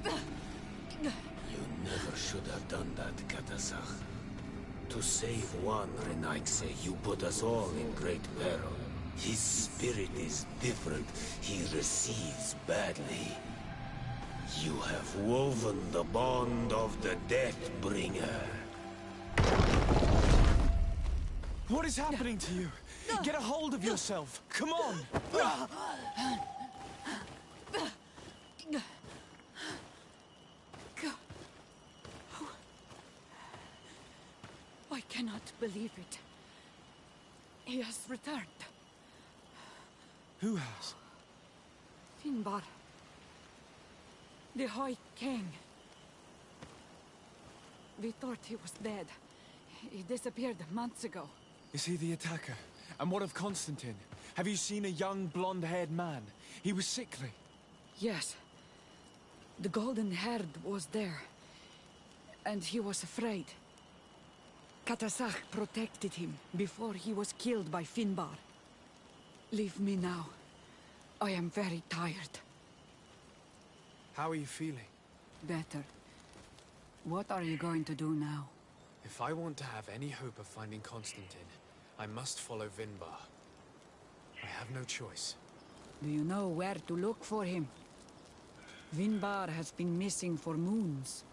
You never should have done that, Katasach. To save one, Renaikse, you put us all in great peril. His spirit is different. He receives badly. You have woven the bond of the Deathbringer. What is happening to you? Get a hold of yourself. Come on. I cannot believe it. He has returned. Who has? Finbar. The High King. We thought he was dead. He disappeared months ago. Is he the attacker? And what of Constantine? Have you seen a young, blonde-haired man? He was sickly. Yes. The golden haired was there. And he was afraid. Katasach protected him before he was killed by Finbar. Leave me now. I am very tired. How are you feeling? Better. What are you going to do now? If I want to have any hope of finding Constantine, I must follow Vinbar. I have no choice. Do you know where to look for him? Vinbar has been missing for moons.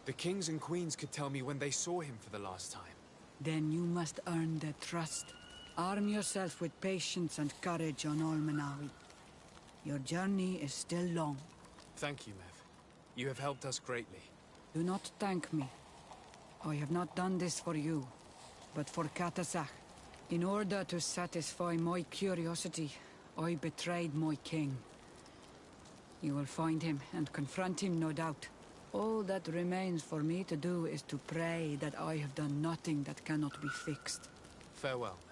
The kings and queens could tell me when they saw him for the last time. Then you must earn their trust. Arm yourself with patience and courage on Olmenawi. Your journey is still long. Thank you, Mev. You have helped us greatly. Do not thank me. I have not done this for you, but for Katasach. In order to satisfy my curiosity, I betrayed my king. You will find him and confront him, no doubt. All that remains for me to do is to pray that I have done nothing that cannot be fixed. Farewell, Mev.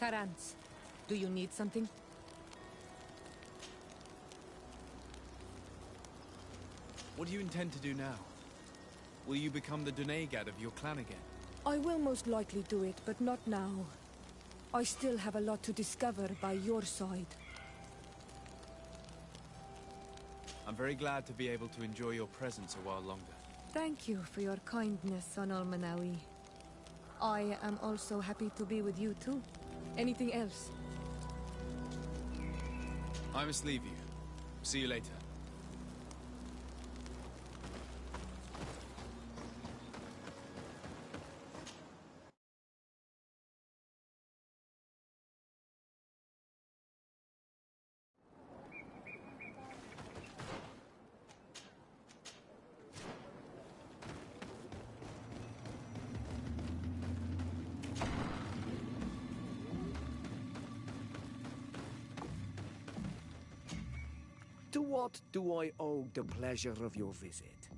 Karans, do you need something? What do you intend to do now? Will you become the Donegad of your clan again? I will most likely do it, but not now. I still have a lot to discover by your side. I'm very glad to be able to enjoy your presence a while longer. Thank you for your kindness, Son Almanawi. I am also happy to be with you too. Anything else? I must leave you. See you later. To what do I owe the pleasure of your visit?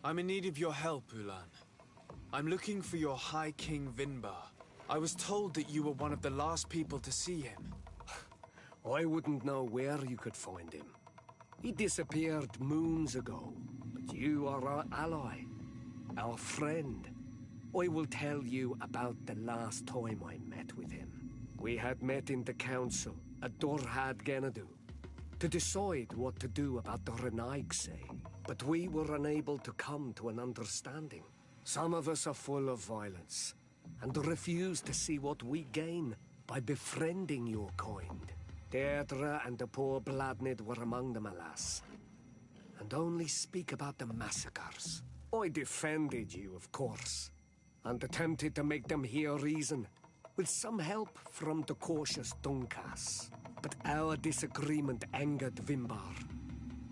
I'm in need of your help, Ulan. I'm looking for your High King Vinbar. I was told that you were one of the last people to see him. I wouldn't know where you could find him. He disappeared moons ago, but you are our ally, our friend. I will tell you about the last time I met with him. We had met in the council at Dorhad Genadu to decide what to do about the Renaigse, but we were unable to come to an understanding. Some of us are full of violence and refuse to see what we gain by befriending your kind. Deirdre and the poor Bladnid were among them, alas, and only speak about the massacres. I defended you, of course, and attempted to make them hear reason, with some help from the cautious Dunkas. But our disagreement angered Vimbar.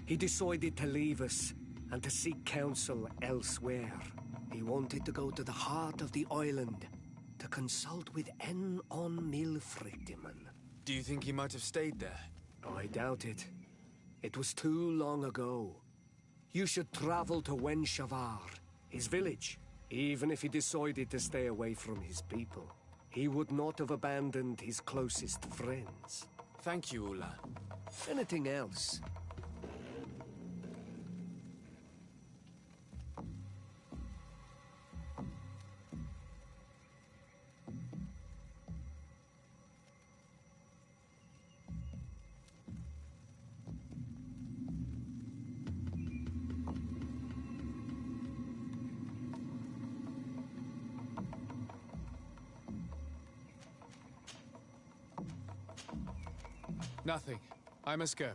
He decided to leave us and to seek counsel elsewhere. He wanted to go to the heart of the island to consult with En on Milfrictiman. Do you think he might have stayed there? I doubt it. It was too long ago. You should travel to Wenshavar, his village. Even if he decided to stay away from his people, he would not have abandoned his closest friends. Thank you, Ulan. Anything else? Nothing. I must go.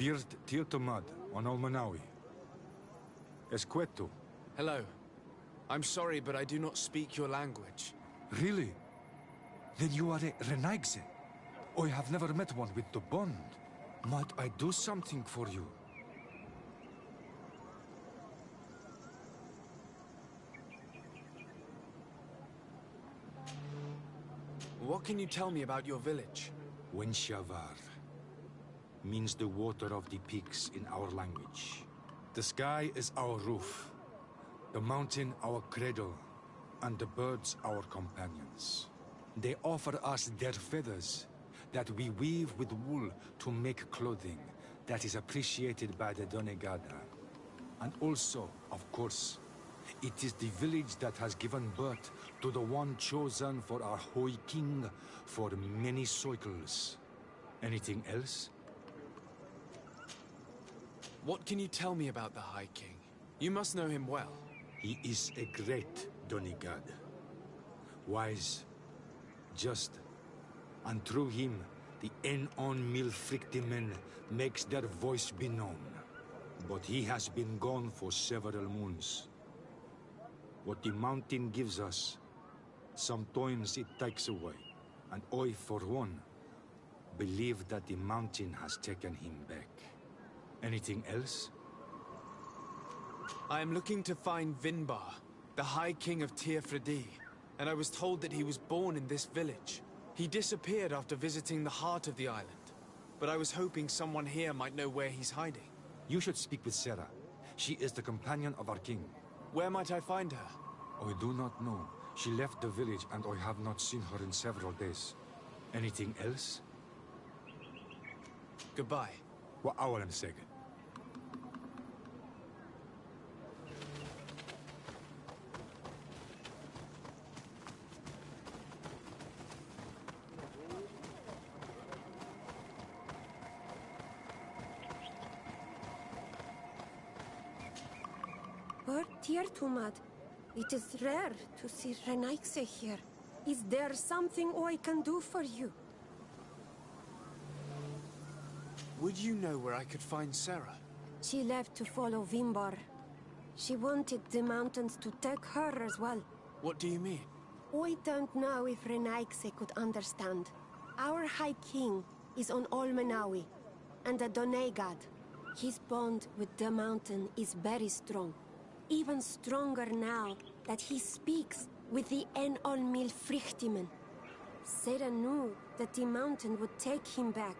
Bird Tirtomad on Olmanawi. Esqueto. Hello. I'm sorry, but I do not speak your language. Really? Then you are a Renaigse. I have never met one with the bond. Might I do something for you? What can you tell me about your village? Wenshavar means the water of the peaks in our language. The sky is our roof, the mountain our cradle, and the birds our companions. They offer us their feathers that we weave with wool to make clothing that is appreciated by the Donegada. And also, of course, it is the village that has given birth to the one chosen for our Hoi King for many cycles. Anything else? What can you tell me about the High King? You must know him well. He is a great Donegad. Wise, just, and through him, the En-on Milfrictimen makes their voice be known. But he has been gone for several moons. What the mountain gives us, sometimes it takes away. And I, for one, believe that the mountain has taken him back. Anything else? I am looking to find Vinbar, the High King of Tirfredi, and I was told that he was born in this village. He disappeared after visiting the heart of the island, but I was hoping someone here might know where he's hiding. You should speak with Sarah. She is the companion of our king. Where might I find her? I do not know. She left the village and I have not seen her in several days. Anything else? Goodbye. What hour and second? Tirtumad, it is rare to see Renaigse here. Is there something I can do for you? Would you know where I could find Sarah? She left to follow Vimbar. She wanted the mountains to take her as well. What do you mean? I don't know if Renaigse could understand. Our High King is on Olmenawi, and a Donegad. His bond with the mountain is very strong. Even stronger now that he speaks with the En-on Milfrictimen. Sarah knew that the mountain would take him back,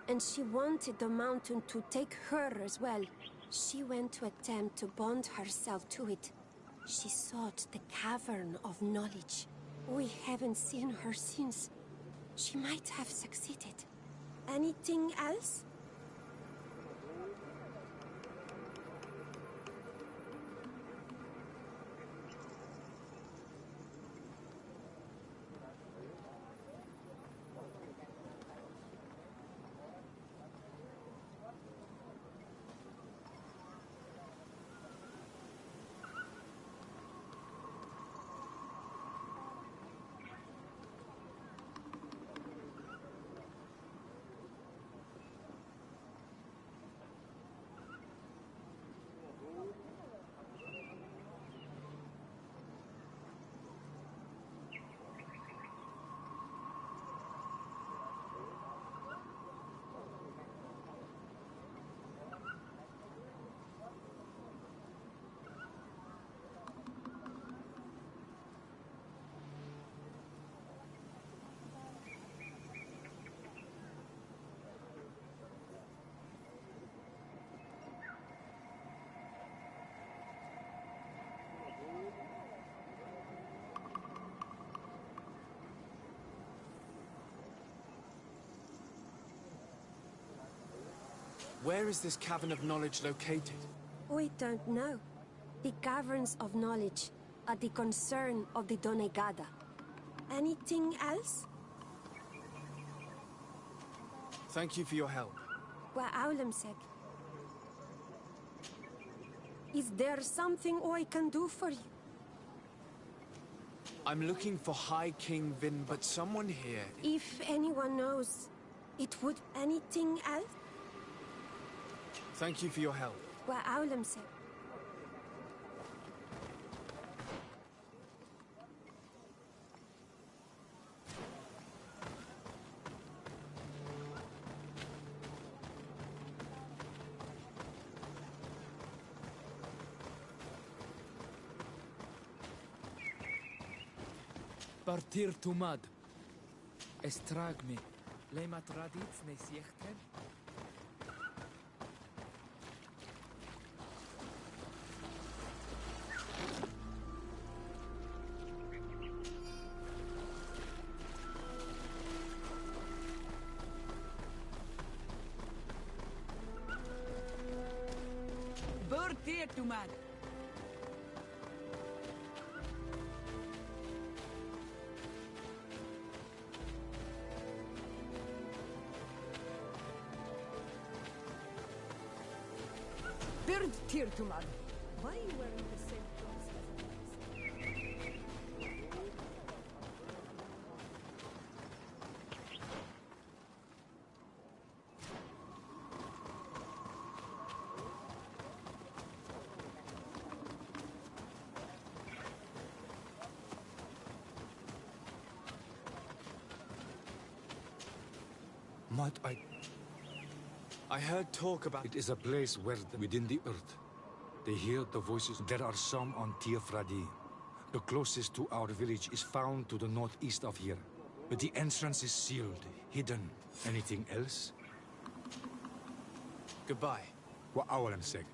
and she wanted the mountain to take her as well. She went to attempt to bond herself to it. She sought the cavern of knowledge. We haven't seen her since. She might have succeeded. Anything else? Where is this cavern of knowledge located? We don't know. The caverns of knowledge are the concern of the Donegada. Anything else? Thank you for your help. Wa'aulamsek. Is there something I can do for you? I'm looking for High King Vin, but someone here... If anyone knows, it would anything else? Thank you for your help. وأعلمسك. Partir tumad. Estragme. Lema tradits ne siechten. Partir tumad. Bird Tirtumad. Why are you wearing the same clothes as Might I heard talk about... It is a place where, within the earth, they hear the voices. There are some on Tiafradi. The closest to our village is found to the northeast of here. But the entrance is sealed, hidden. Anything else? Goodbye. What Awalan said.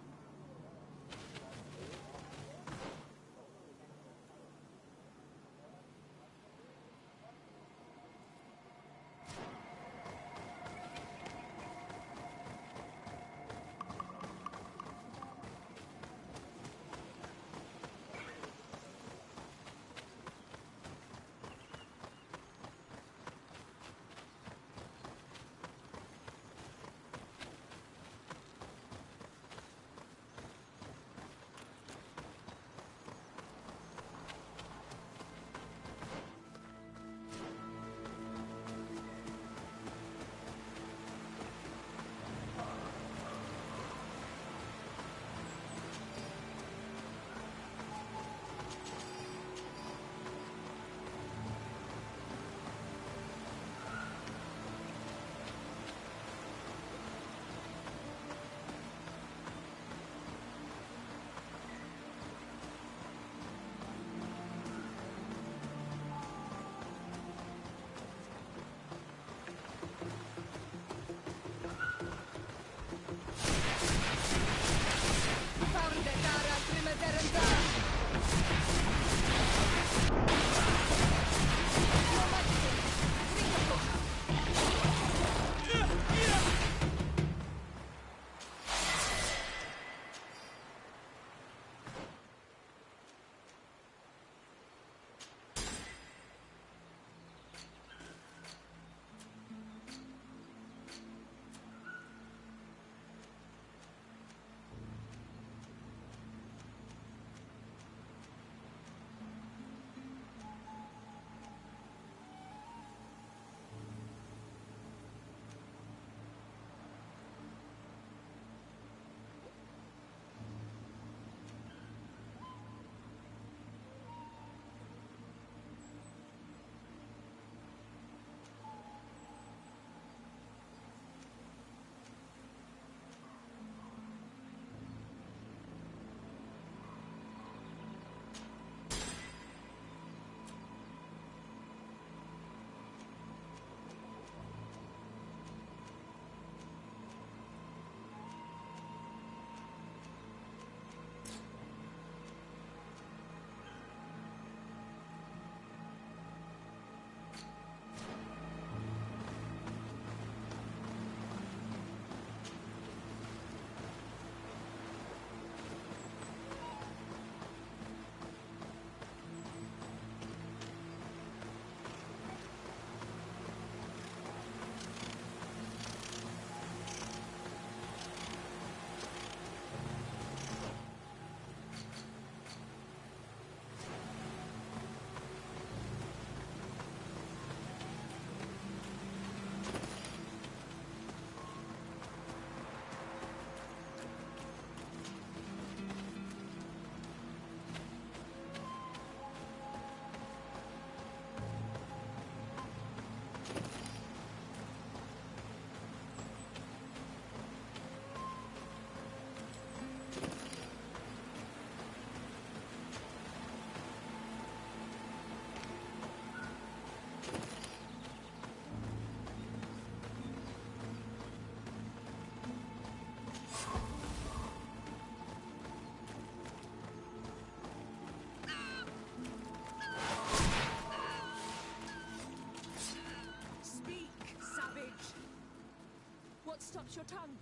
out your tongue.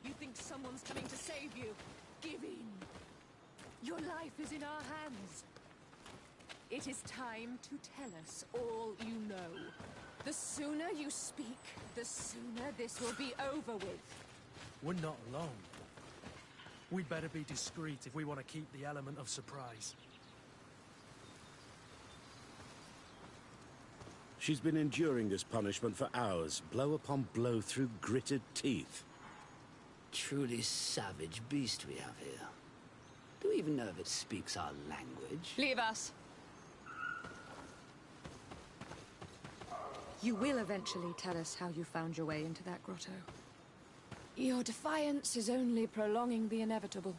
You think someone's coming to save you? Give in. Your life is in our hands. It is time to tell us all you know. The sooner you speak, the sooner this will be over with. We're not alone. We'd better be discreet if we want to keep the element of surprise. She's been enduring this punishment for hours, blow upon blow through gritted teeth. Truly savage beast we have here. Do we even know if it speaks our language? Leave us. You will eventually tell us how you found your way into that grotto. Your defiance is only prolonging the inevitable.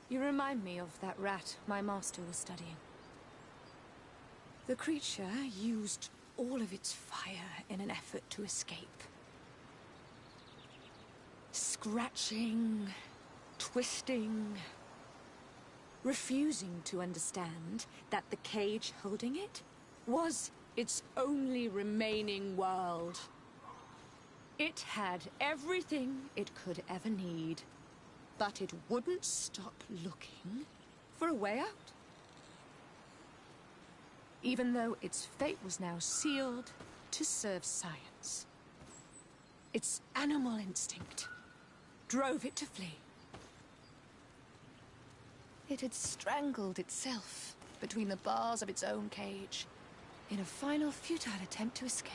You remind me of that rat my master was studying. The creature used all of its fire in an effort to escape. Scratching, twisting, refusing to understand that the cage holding it was its only remaining world. It had everything it could ever need, but it wouldn't stop looking for a way out. Even though its fate was now sealed to serve science. Its animal instinct drove it to flee. It had strangled itself between the bars of its own cage in a final futile attempt to escape.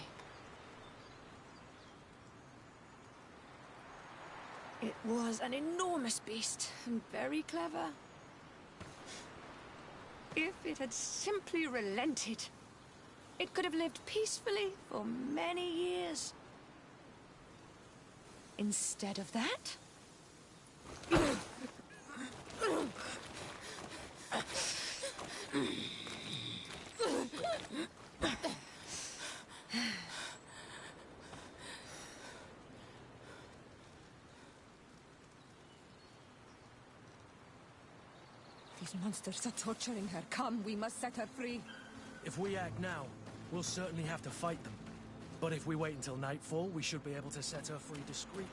It was an enormous beast and very clever. If it had simply relented, it could have lived peacefully for many years. Instead of that, these monsters are torturing her. Come, we must set her free. If we act now, we'll certainly have to fight them. But if we wait until nightfall, we should be able to set her free discreetly.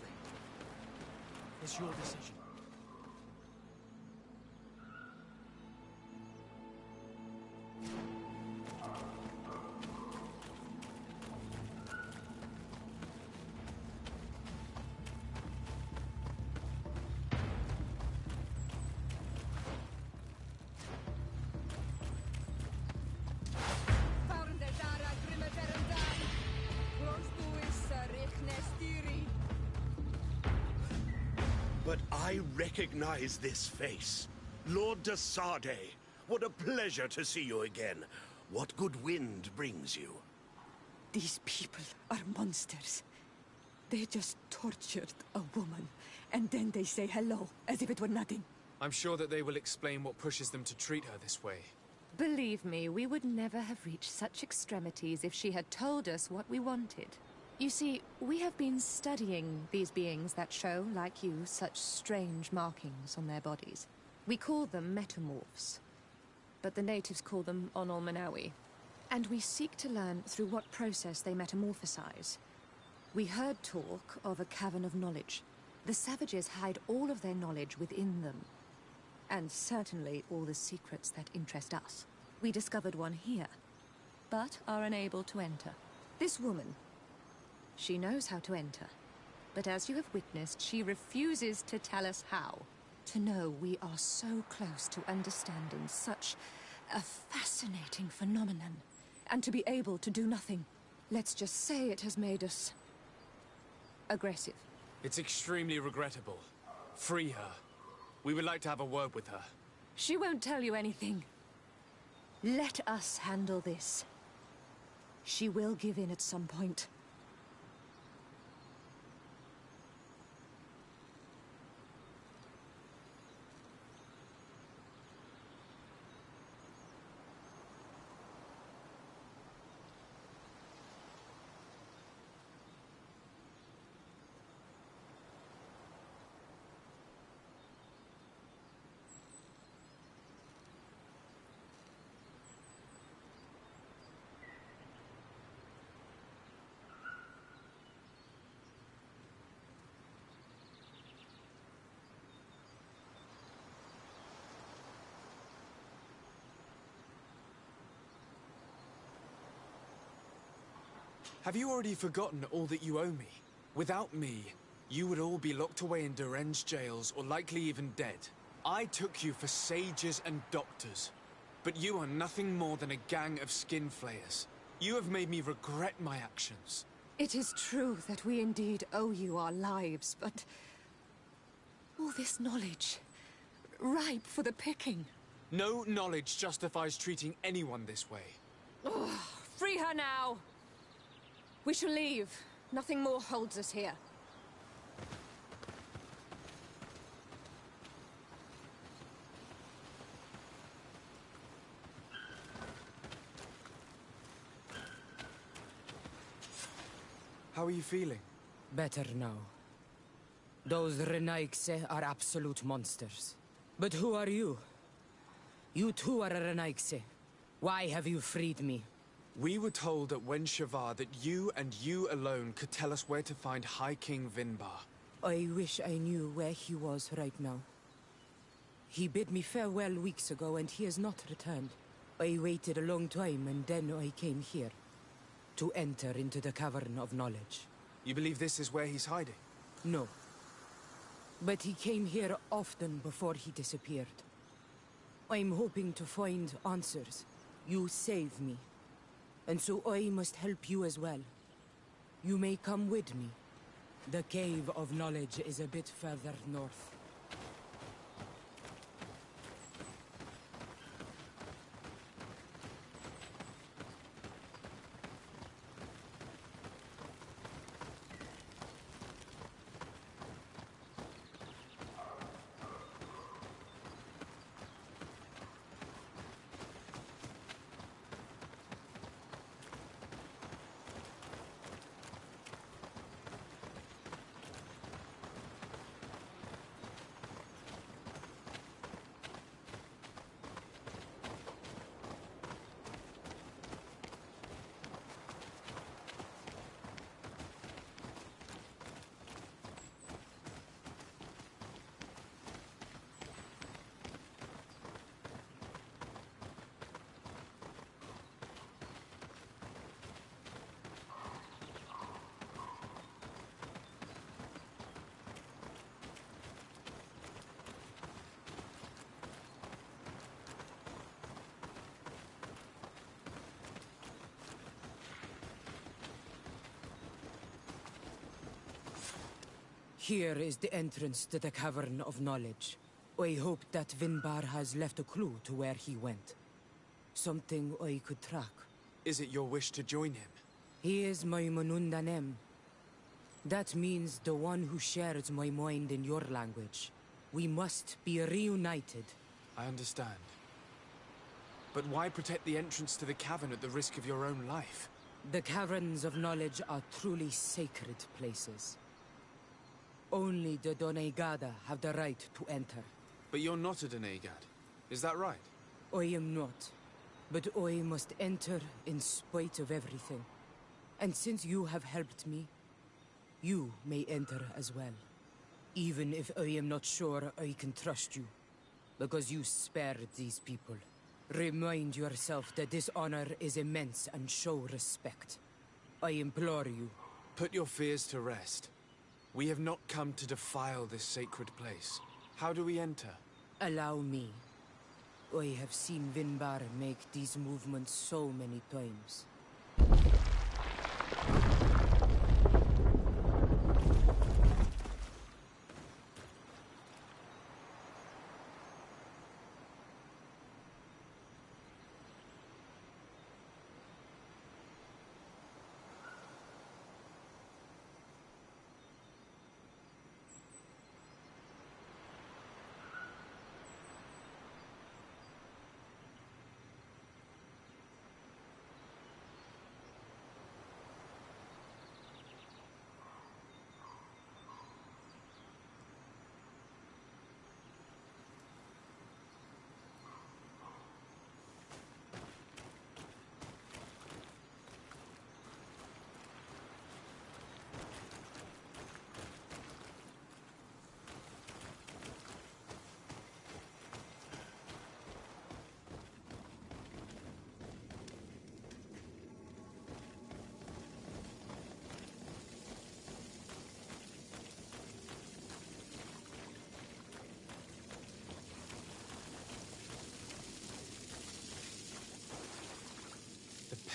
It's your decision. But I recognize this face. Lord de Sardet. What a pleasure to see you again. What good wind brings you? These people are monsters. They just tortured a woman, and then they say hello, as if it were nothing. I'm sure that they will explain what pushes them to treat her this way. Believe me, we would never have reached such extremities if she had told us what we wanted. You see, we have been studying these beings that show, like you, such strange markings on their bodies. We call them metamorphs, but the natives call them Onol Manawi. And we seek to learn through what process they metamorphosize. We heard talk of a cavern of knowledge. The savages hide all of their knowledge within them. And certainly all the secrets that interest us. We discovered one here, but are unable to enter. This woman, she knows how to enter. But as you have witnessed, she refuses to tell us how. To know we are so close to understanding such a fascinating phenomenon, and to be able to do nothing. Let's just say it has made us aggressive. It's extremely regrettable. Free her. We would like to have a word with her. She won't tell you anything. Let us handle this. She will give in at some point. Have you already forgotten all that you owe me? Without me, you would all be locked away in deranged jails or likely even dead. I took you for sages and doctors, but you are nothing more than a gang of skin flayers. You have made me regret my actions. It is true that we indeed owe you our lives, but all this knowledge, ripe for the picking. No knowledge justifies treating anyone this way. Ugh, free her now! We shall leave. Nothing more holds us here. How are you feeling? Better now. Those Renaigse are absolute monsters. But who are you? You too are a Renaigse. Why have you freed me? We were told at Wen Shavar that you and you alone could tell us where to find High King Vinbar. I wish I knew where he was right now. He bid me farewell weeks ago and he has not returned. I waited a long time and then I came here. To enter into the Cavern of Knowledge. You believe this is where he's hiding? No. But he came here often before he disappeared. I'm hoping to find answers. You saved me. And so I must help you as well. You may come with me. The Cave of Knowledge is a bit further north. Here is the entrance to the Cavern of Knowledge. I hope that Vinbar has left a clue to where he went. Something I could track. Is it your wish to join him? He is my Manundanem. That means the one who shares my mind in your language. We must be reunited. I understand. But why protect the entrance to the cavern at the risk of your own life? The Caverns of Knowledge are truly sacred places. Only the Doneigada have the right to enter. But you're not a Doneigad. Is that right? I am not. But I must enter in spite of everything. And since you have helped me, you may enter as well. Even if I am not sure I can trust you. Because you spared these people. Remind yourself that this honor is immense and show respect. I implore you. Put your fears to rest. We have not come to defile this sacred place. How do we enter? Allow me. I have seen Vinbar make these movements so many times.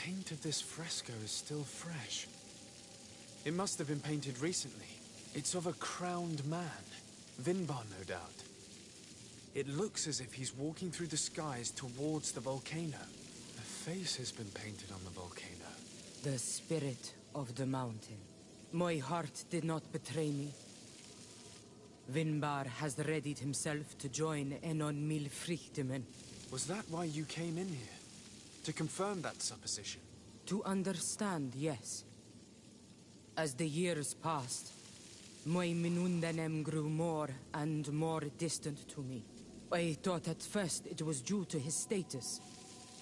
paint of this fresco is still fresh. It must have been painted recently. It's of a crowned man. Vinbar, no doubt. It looks as if he's walking through the skies towards the volcano. A face has been painted on the volcano. The spirit of the mountain. My heart did not betray me. Vinbar has readied himself to join Enon Milfrichtemen. Was that why you came in here? To confirm that supposition? To understand, yes. As the years passed, my Minundanem grew more and more distant to me. I thought at first it was due to his status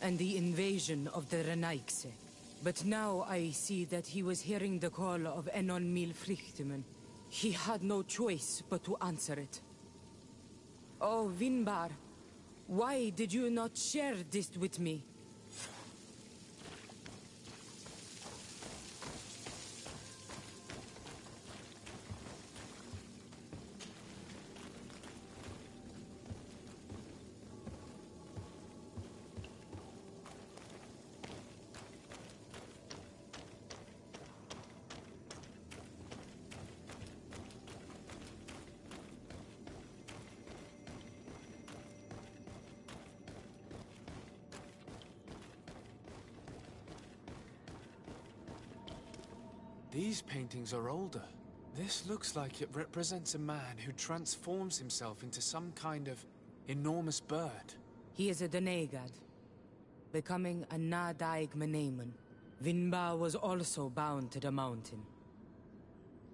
and the invasion of the Renaigse. But now I see that he was hearing the call of Enon Milfrichtemen. He had no choice but to answer it. Oh, Vinbar, why did you not share this with me? These paintings are older. This looks like it represents a man who transforms himself into some kind of enormous bird. He is a Donegad, becoming a Nadaig Meneman. Vinbar was also bound to the mountain.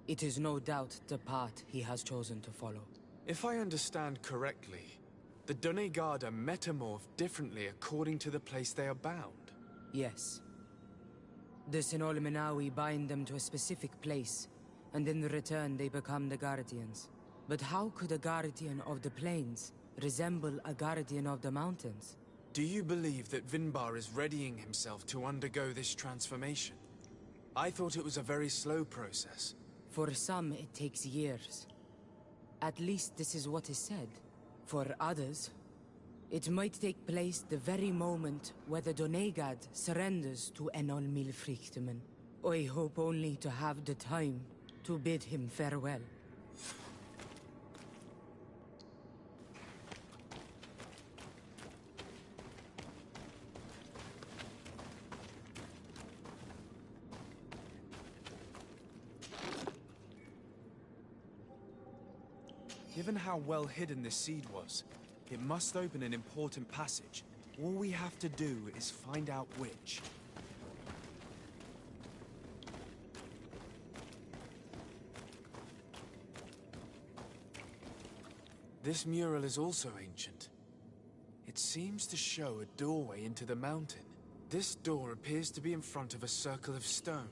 It is no doubt the path he has chosen to follow. If I understand correctly, the Donegada metamorph differently according to the place they are bound. Yes. The Sinolmenawi bind them to a specific place, and in return they become the Guardians. But how could a Guardian of the Plains resemble a Guardian of the Mountains? Do you believe that Vinbar is readying himself to undergo this transformation? I thought it was a very slow process. For some, it takes years. At least this is what is said. For others, it might take place the very moment where the Donegad surrenders to Enol Milfrichtemen. I hope only to have the time to bid him farewell. Given how well hidden this seed was, it must open an important passage. All we have to do is find out which. This mural is also ancient. It seems to show a doorway into the mountain. This door appears to be in front of a circle of stone.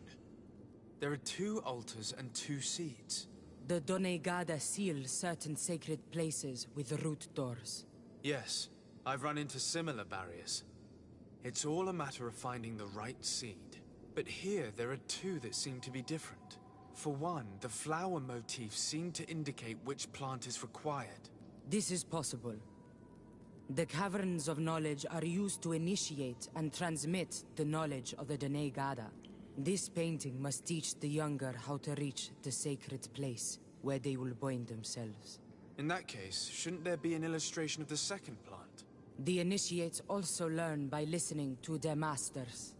There are 2 altars and 2 seeds. The Donegada seal certain sacred places with root doors. Yes, I've run into similar barriers. It's all a matter of finding the right seed. But here there are 2 that seem to be different. For one, the flower motifs seem to indicate which plant is required. This is possible. The caverns of knowledge are used to initiate and transmit the knowledge of the Donegada. This painting must teach the younger how to reach the sacred place, where they will bind themselves. In that case, shouldn't there be an illustration of the second plant? The initiates also learn by listening to their masters.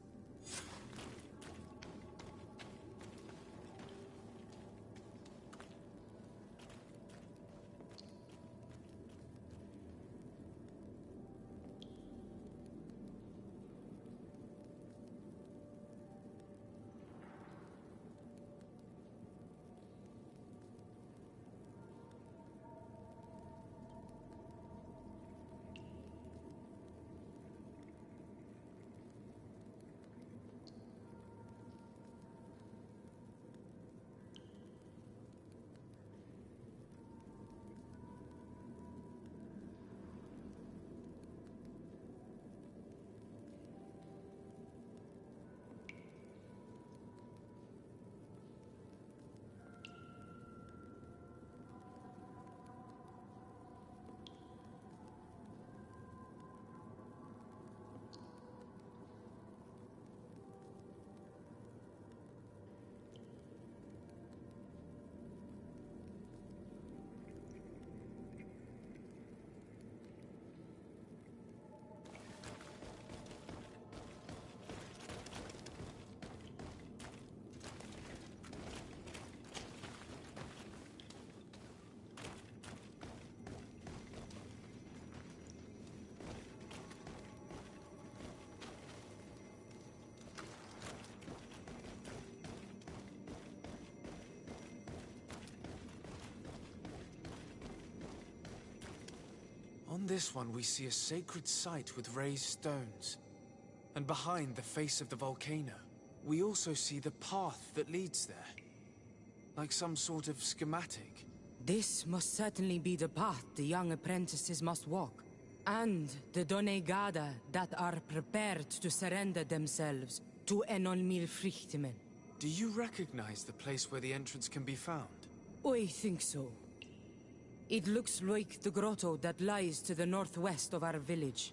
On this one, we see a sacred site with raised stones. And behind the face of the volcano, we also see the path that leads there. Like some sort of schematic. This must certainly be the path the young apprentices must walk. And the Donegada that are prepared to surrender themselves to Enolmir Frichtimen. Do you recognize the place where the entrance can be found? I think so. It looks like the grotto that lies to the northwest of our village.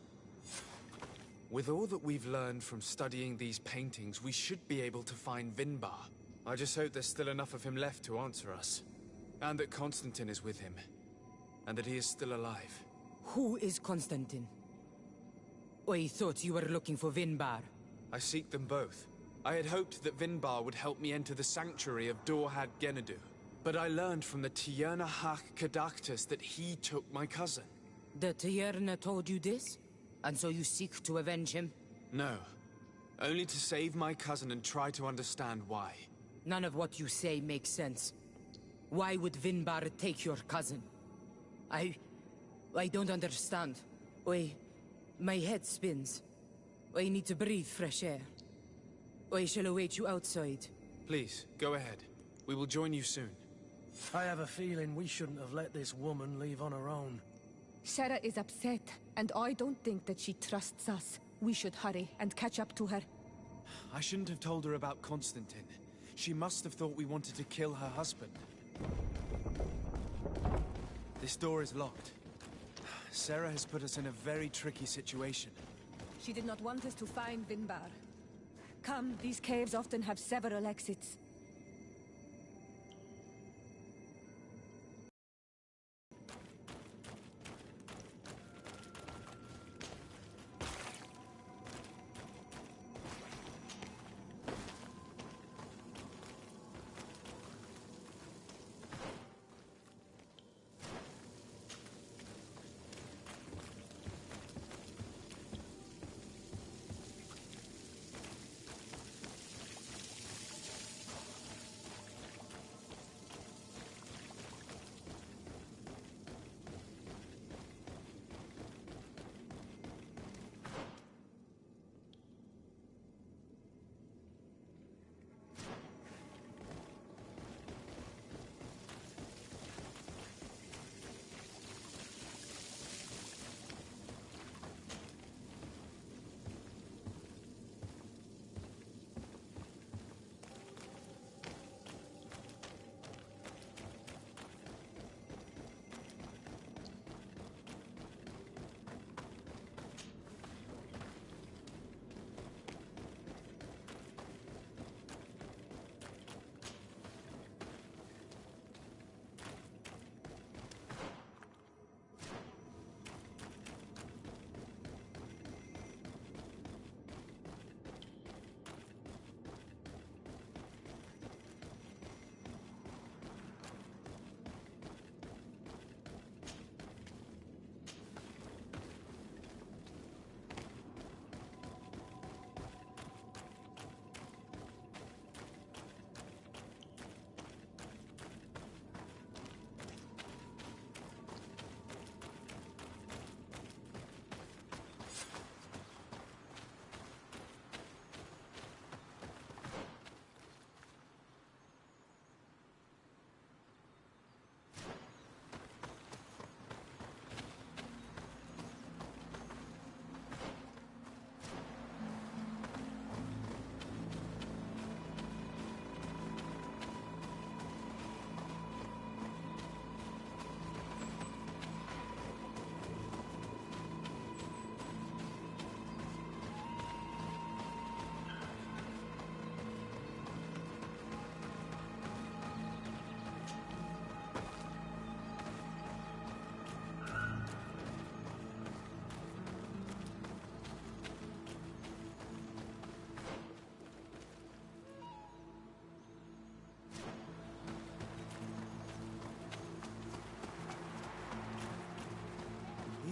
With all that we've learned from studying these paintings, we should be able to find Vinbar. I just hope there's still enough of him left to answer us. And that Constantine is with him. And that he is still alive. Who is Constantine? I thought you were looking for Vinbar. I seek them both. I had hoped that Vinbar would help me enter the sanctuary of Dorhad Genadu. But I learned from the Tierna Hach Kadaktus that he took my cousin. The Tierna told you this? And so you seek to avenge him? No. Only to save my cousin and try to understand why. None of what you say makes sense. Why would Vinbar take your cousin? I don't understand. My head spins. I need to breathe fresh air. I shall await you outside. Please, go ahead. We will join you soon. I have a feeling we shouldn't have let this woman leave on her own. Sarah is upset, and I don't think that she trusts us. We should hurry and catch up to her. I shouldn't have told her about Constantine. She must have thought we wanted to kill her husband. This door is locked. Sarah has put us in a very tricky situation. She did not want us to find Vinbar. Come, these caves often have several exits.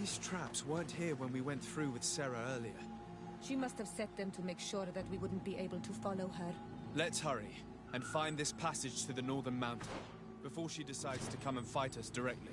These traps weren't here when we went through with Sarah earlier. She must have set them to make sure that we wouldn't be able to follow her. Let's hurry and find this passage to the northern mountain before she decides to come and fight us directly.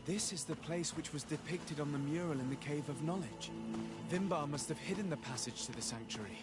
This is the place which was depicted on the mural in the Cave of Knowledge. Vimbar must have hidden the passage to the sanctuary.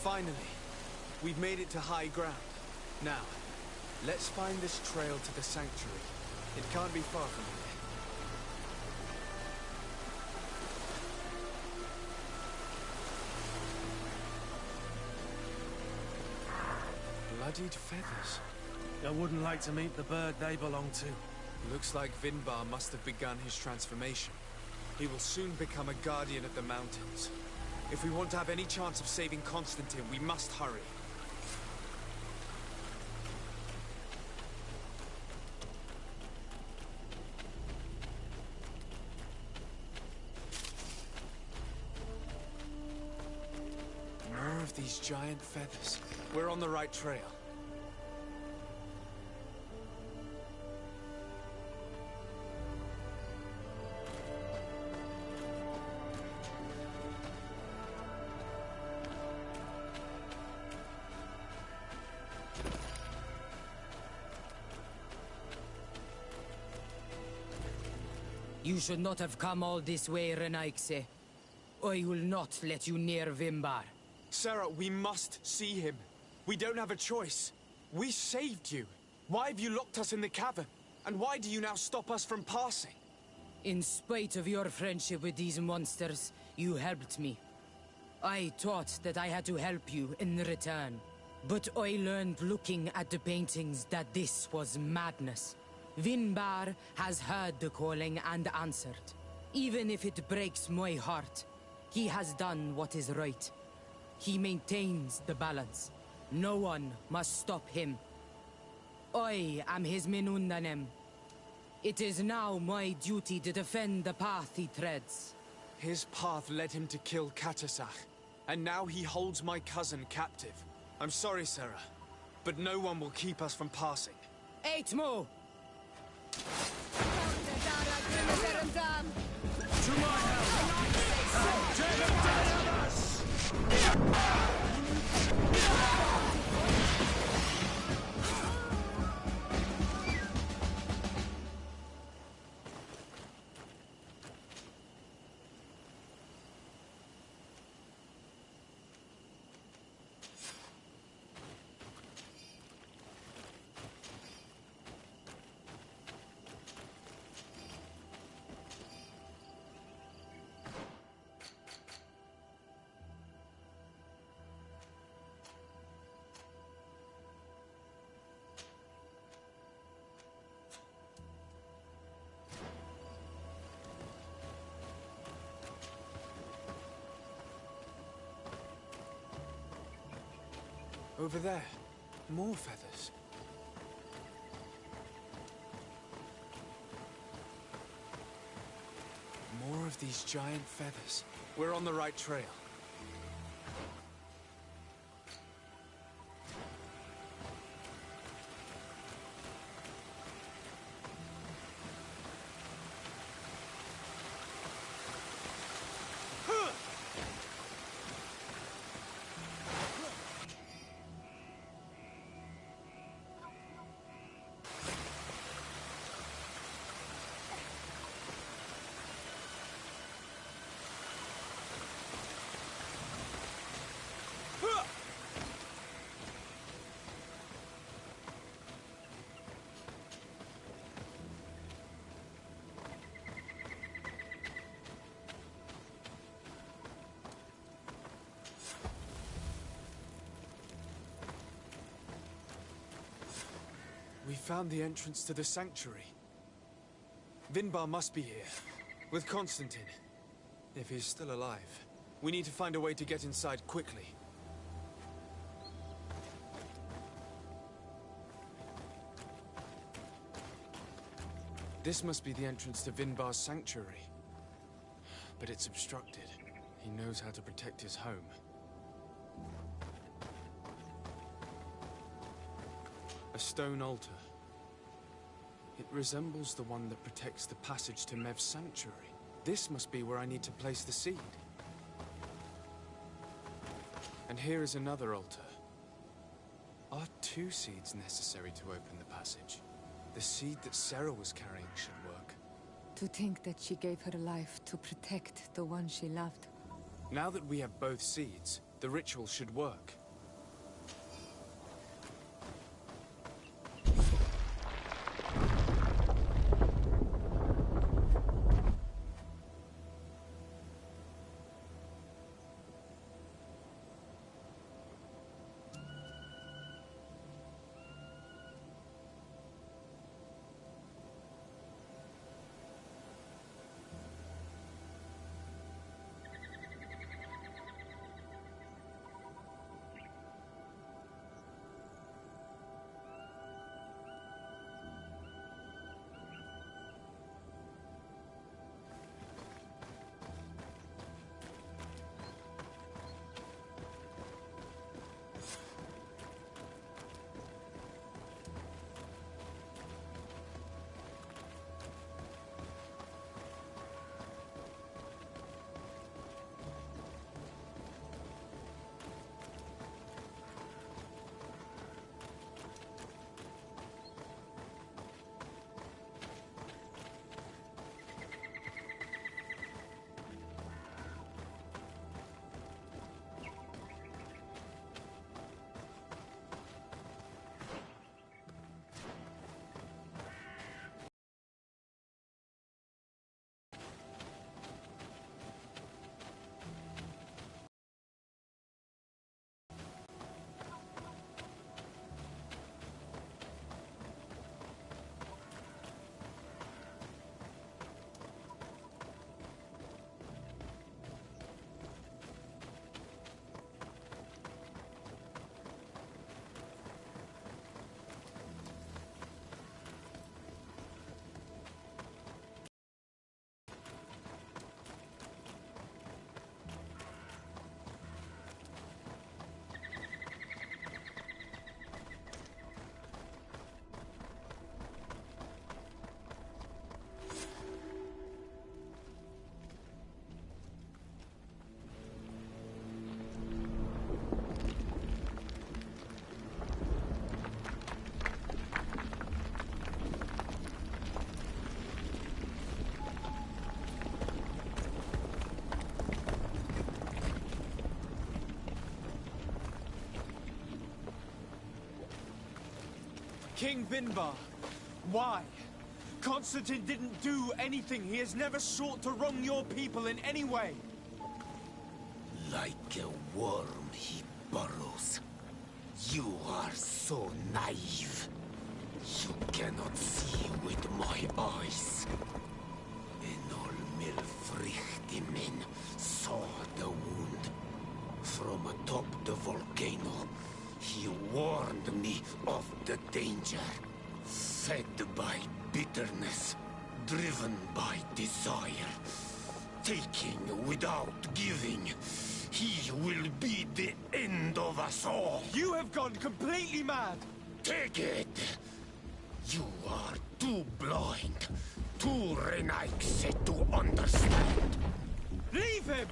Finally, we've made it to high ground. Now, let's find this trail to the sanctuary. It can't be far from here. Bloodied feathers. I wouldn't like to meet the bird they belong to. Looks like Vinbar must have begun his transformation. He will soon become a guardian of the mountains. If we want to have any chance of saving Constantine, we must hurry. More of these giant feathers. We're on the right trail. You should not have come all this way, Renaikse. I will not let you near Vimbar. Sarah, we must see him. We don't have a choice. We saved you. Why have you locked us in the cavern? And why do you now stop us from passing? In spite of your friendship with these monsters, you helped me. I thought that I had to help you in return. But I learned looking at the paintings that this was madness. Vinbar has heard the calling and answered. Even if it breaks my heart, he has done what is right. He maintains the balance. No one must stop him. I am his Menundanem. It is now my duty to defend the path he treads. His path led him to kill Katasach, and now he holds my cousin captive. I'm sorry, Sarah, but no one will keep us from passing. Eitmo! To my help! Take him down! Over there, more feathers. More of these giant feathers. We're on the right trail. We found the entrance to the sanctuary. Vinbar must be here, with Constantine. If he's still alive, we need to find a way to get inside quickly. This must be the entrance to Vinbar's sanctuary. But it's obstructed. He knows how to protect his home. A stone altar. It resembles the one that protects the passage to Mev's sanctuary. This must be where I need to place the seed. And here is another altar. Are 2 seeds necessary to open the passage? The seed that Sarah was carrying should work. To think that she gave her life to protect the one she loved. Now that we have both seeds, The ritual should work. King Binbar, why? Constantine didn't do anything. He has never sought to wrong your people in any way. Like a worm he burrows. You are so naive. You cannot see with my eyes. Enol Milfrichtimen saw the wound. From atop the volcano, he warned me of the danger. Fed by bitterness, driven by desire, taking without giving, he will be the end of us all. You have gone completely mad! Take it! You are too blind, too renaixed to understand. Leave him!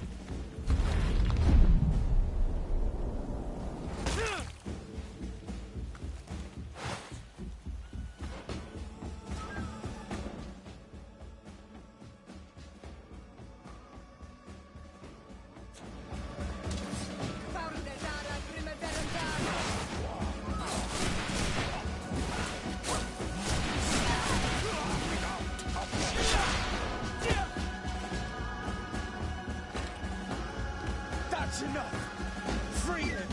That's enough! Free him!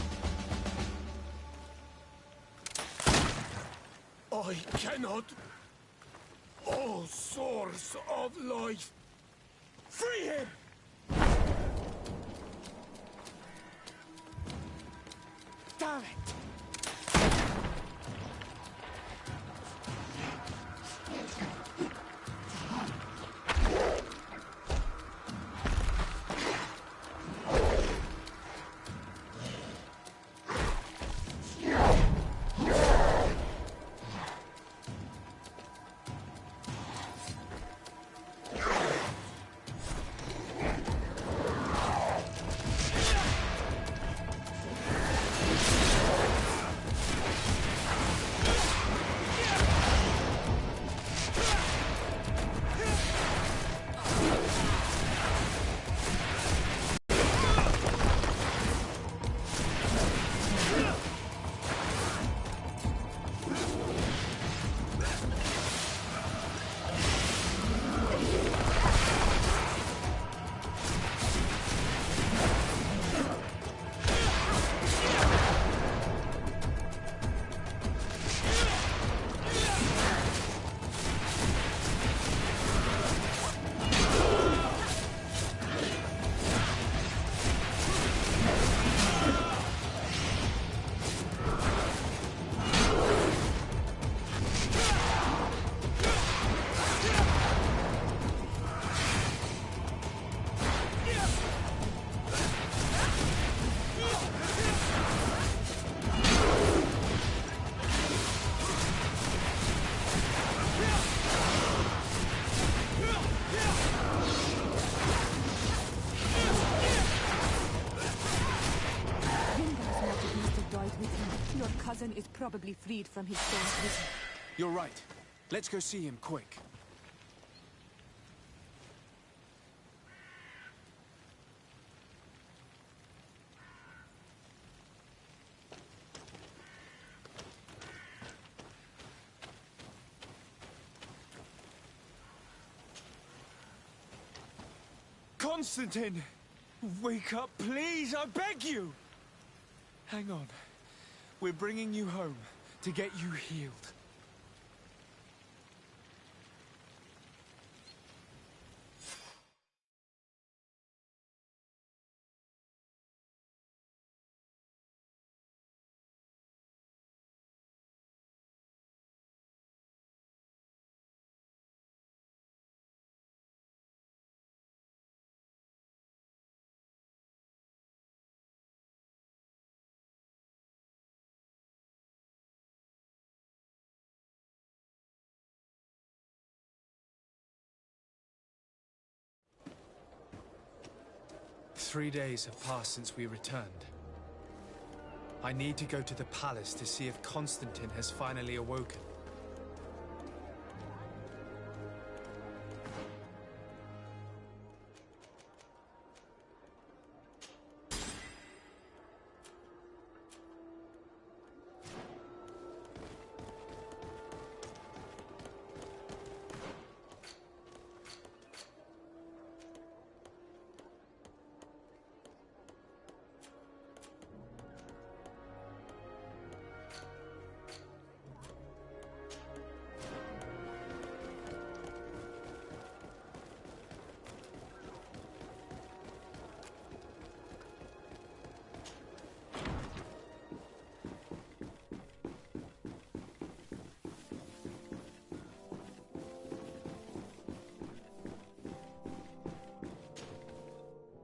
I cannot. O source of life! Free him! Damn it! cousin is probably freed from his stone prison. You're right. Let's go see him quick. Constantine! Wake up, please, I beg you! Hang on. We're bringing you home to get you healed. Three days have passed since we returned. I need to go to the palace to see if Constantine has finally awoken.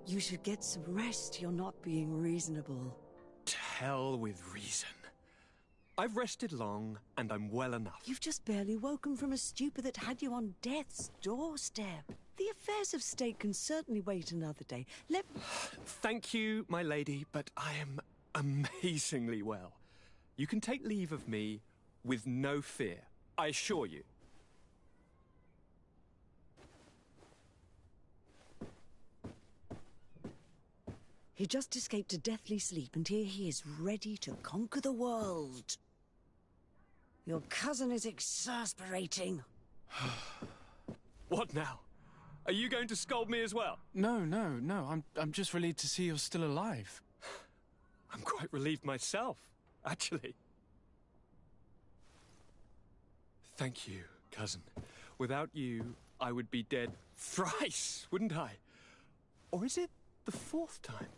You should get some rest. You're not being reasonable. To hell with reason. I've rested long, and I'm well enough. You've just barely woken from a stupor that had you on death's doorstep. The affairs of state can certainly wait another day. Thank you, my lady, but I am amazingly well. You can take leave of me with no fear, I assure you. He just escaped a deathly sleep, and here he is, ready to conquer the world. Your cousin is exasperating. What now? Are you going to scold me as well? No. I'm just relieved to see you're still alive. I'm quite relieved myself, actually. Thank you, cousin. Without you, I would be dead thrice, wouldn't I? Or is it the fourth time?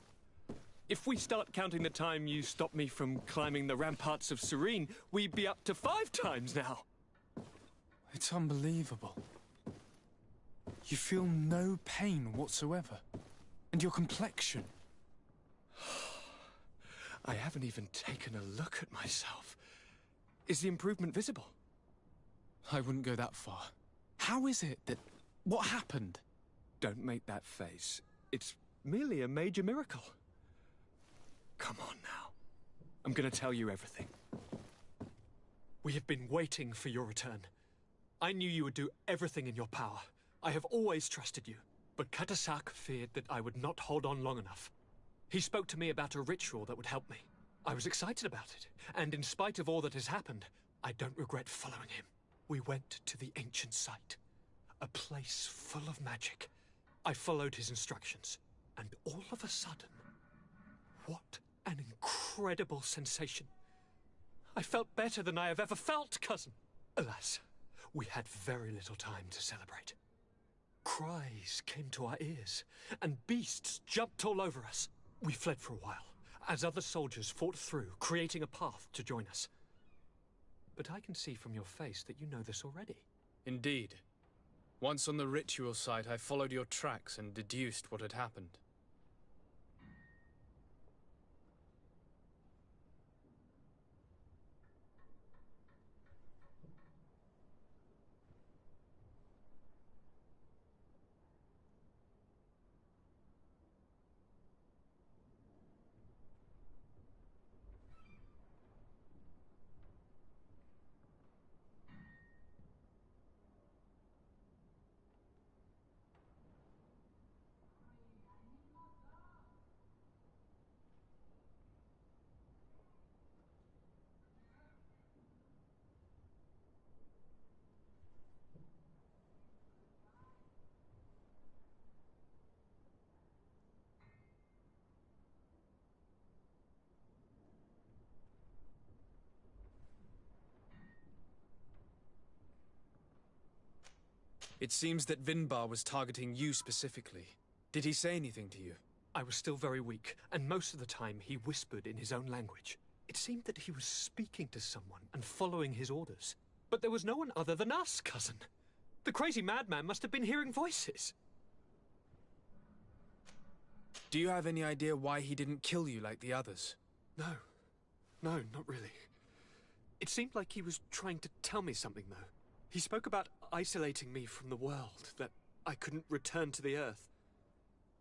If we start counting the time you stopped me from climbing the ramparts of Serene, we'd be up to 5 times now. It's unbelievable. You feel no pain whatsoever. And your complexion. I haven't even taken a look at myself. Is the improvement visible? I wouldn't go that far. How is it that... What happened? Don't make that face. It's merely a major miracle. Come on now. I'm going to tell you everything. We have been waiting for your return. I knew you would do everything in your power. I have always trusted you. But Katasak feared that I would not hold on long enough. He spoke to me about a ritual that would help me. I was excited about it. And in spite of all that has happened, I don't regret following him. We went to the ancient site. A place full of magic. I followed his instructions. And all of a sudden... What an incredible sensation. I felt better than I have ever felt, cousin. Alas, we had very little time to celebrate. Cries came to our ears, and beasts jumped all over us. We fled for a while, as other soldiers fought through, creating a path to join us. But I can see from your face that you know this already. Indeed. Once on the ritual site, I followed your tracks and deduced what had happened. It seems that Vinbar was targeting you specifically. Did he say anything to you? I was still very weak, and most of the time he whispered in his own language. It seemed that he was speaking to someone and following his orders. But there was no one other than us, cousin. The crazy madman must have been hearing voices. Do you have any idea why he didn't kill you like the others? No, not really. It seemed like he was trying to tell me something, though. He spoke about isolating me from the world, that I couldn't return to the Earth.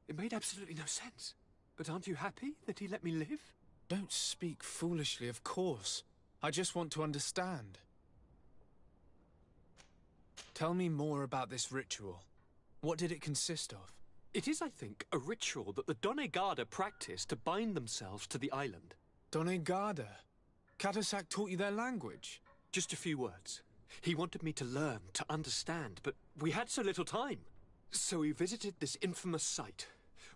It made absolutely no sense. But aren't you happy that he let me live? Don't speak foolishly, of course. I just want to understand. Tell me more about this ritual. What did it consist of? It is, I think, a ritual that the Donegada practice to bind themselves to the island. Donegada? Catasac taught you their language? Just a few words. He wanted me to learn, to understand, but we had so little time. So we visited this infamous site,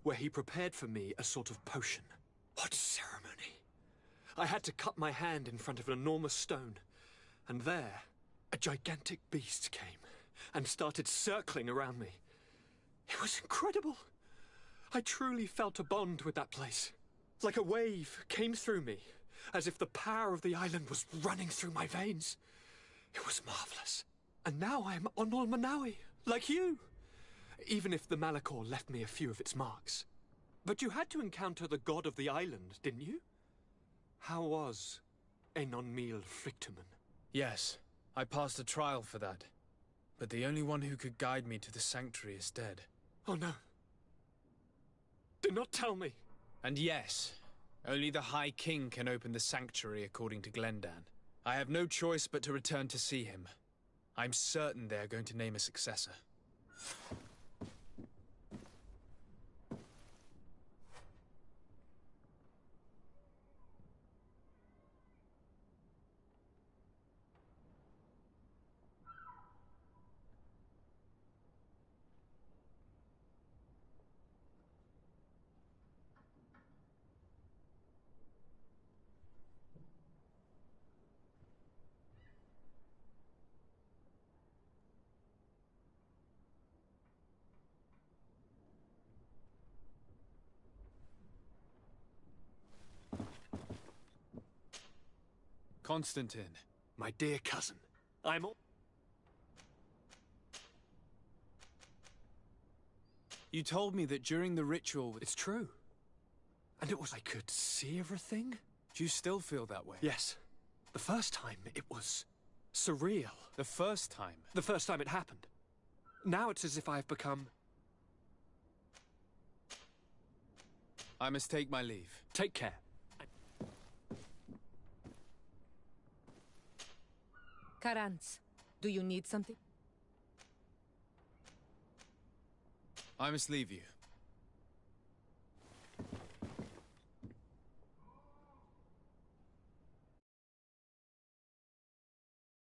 where he prepared for me a sort of potion. What ceremony! I had to cut my hand in front of an enormous stone, and there, a gigantic beast came and started circling around me. It was incredible. I truly felt a bond with that place. Like a wave came through me, as if the power of the island was running through my veins. It was marvelous. And now I am Onol Manawi, like you. Even if the Malachor left me a few of its marks. But you had to encounter the god of the island, didn't you? How was Enon Mil Flictumen? Yes, I passed a trial for that. But the only one who could guide me to the sanctuary is dead. Oh no. Do not tell me. And yes, only the High King can open the sanctuary according to Glendan. I have no choice but to return to see him. I'm certain they are going to name a successor. Constantine. My dear cousin, I'm all... You told me that during the ritual... It's true. And it was I could see everything. Do you still feel that way? Yes. The first time, it was surreal. The first time? The first time it happened. Now it's as if I have become... I must take my leave. Take care. Karantz, do you need something? I must leave you.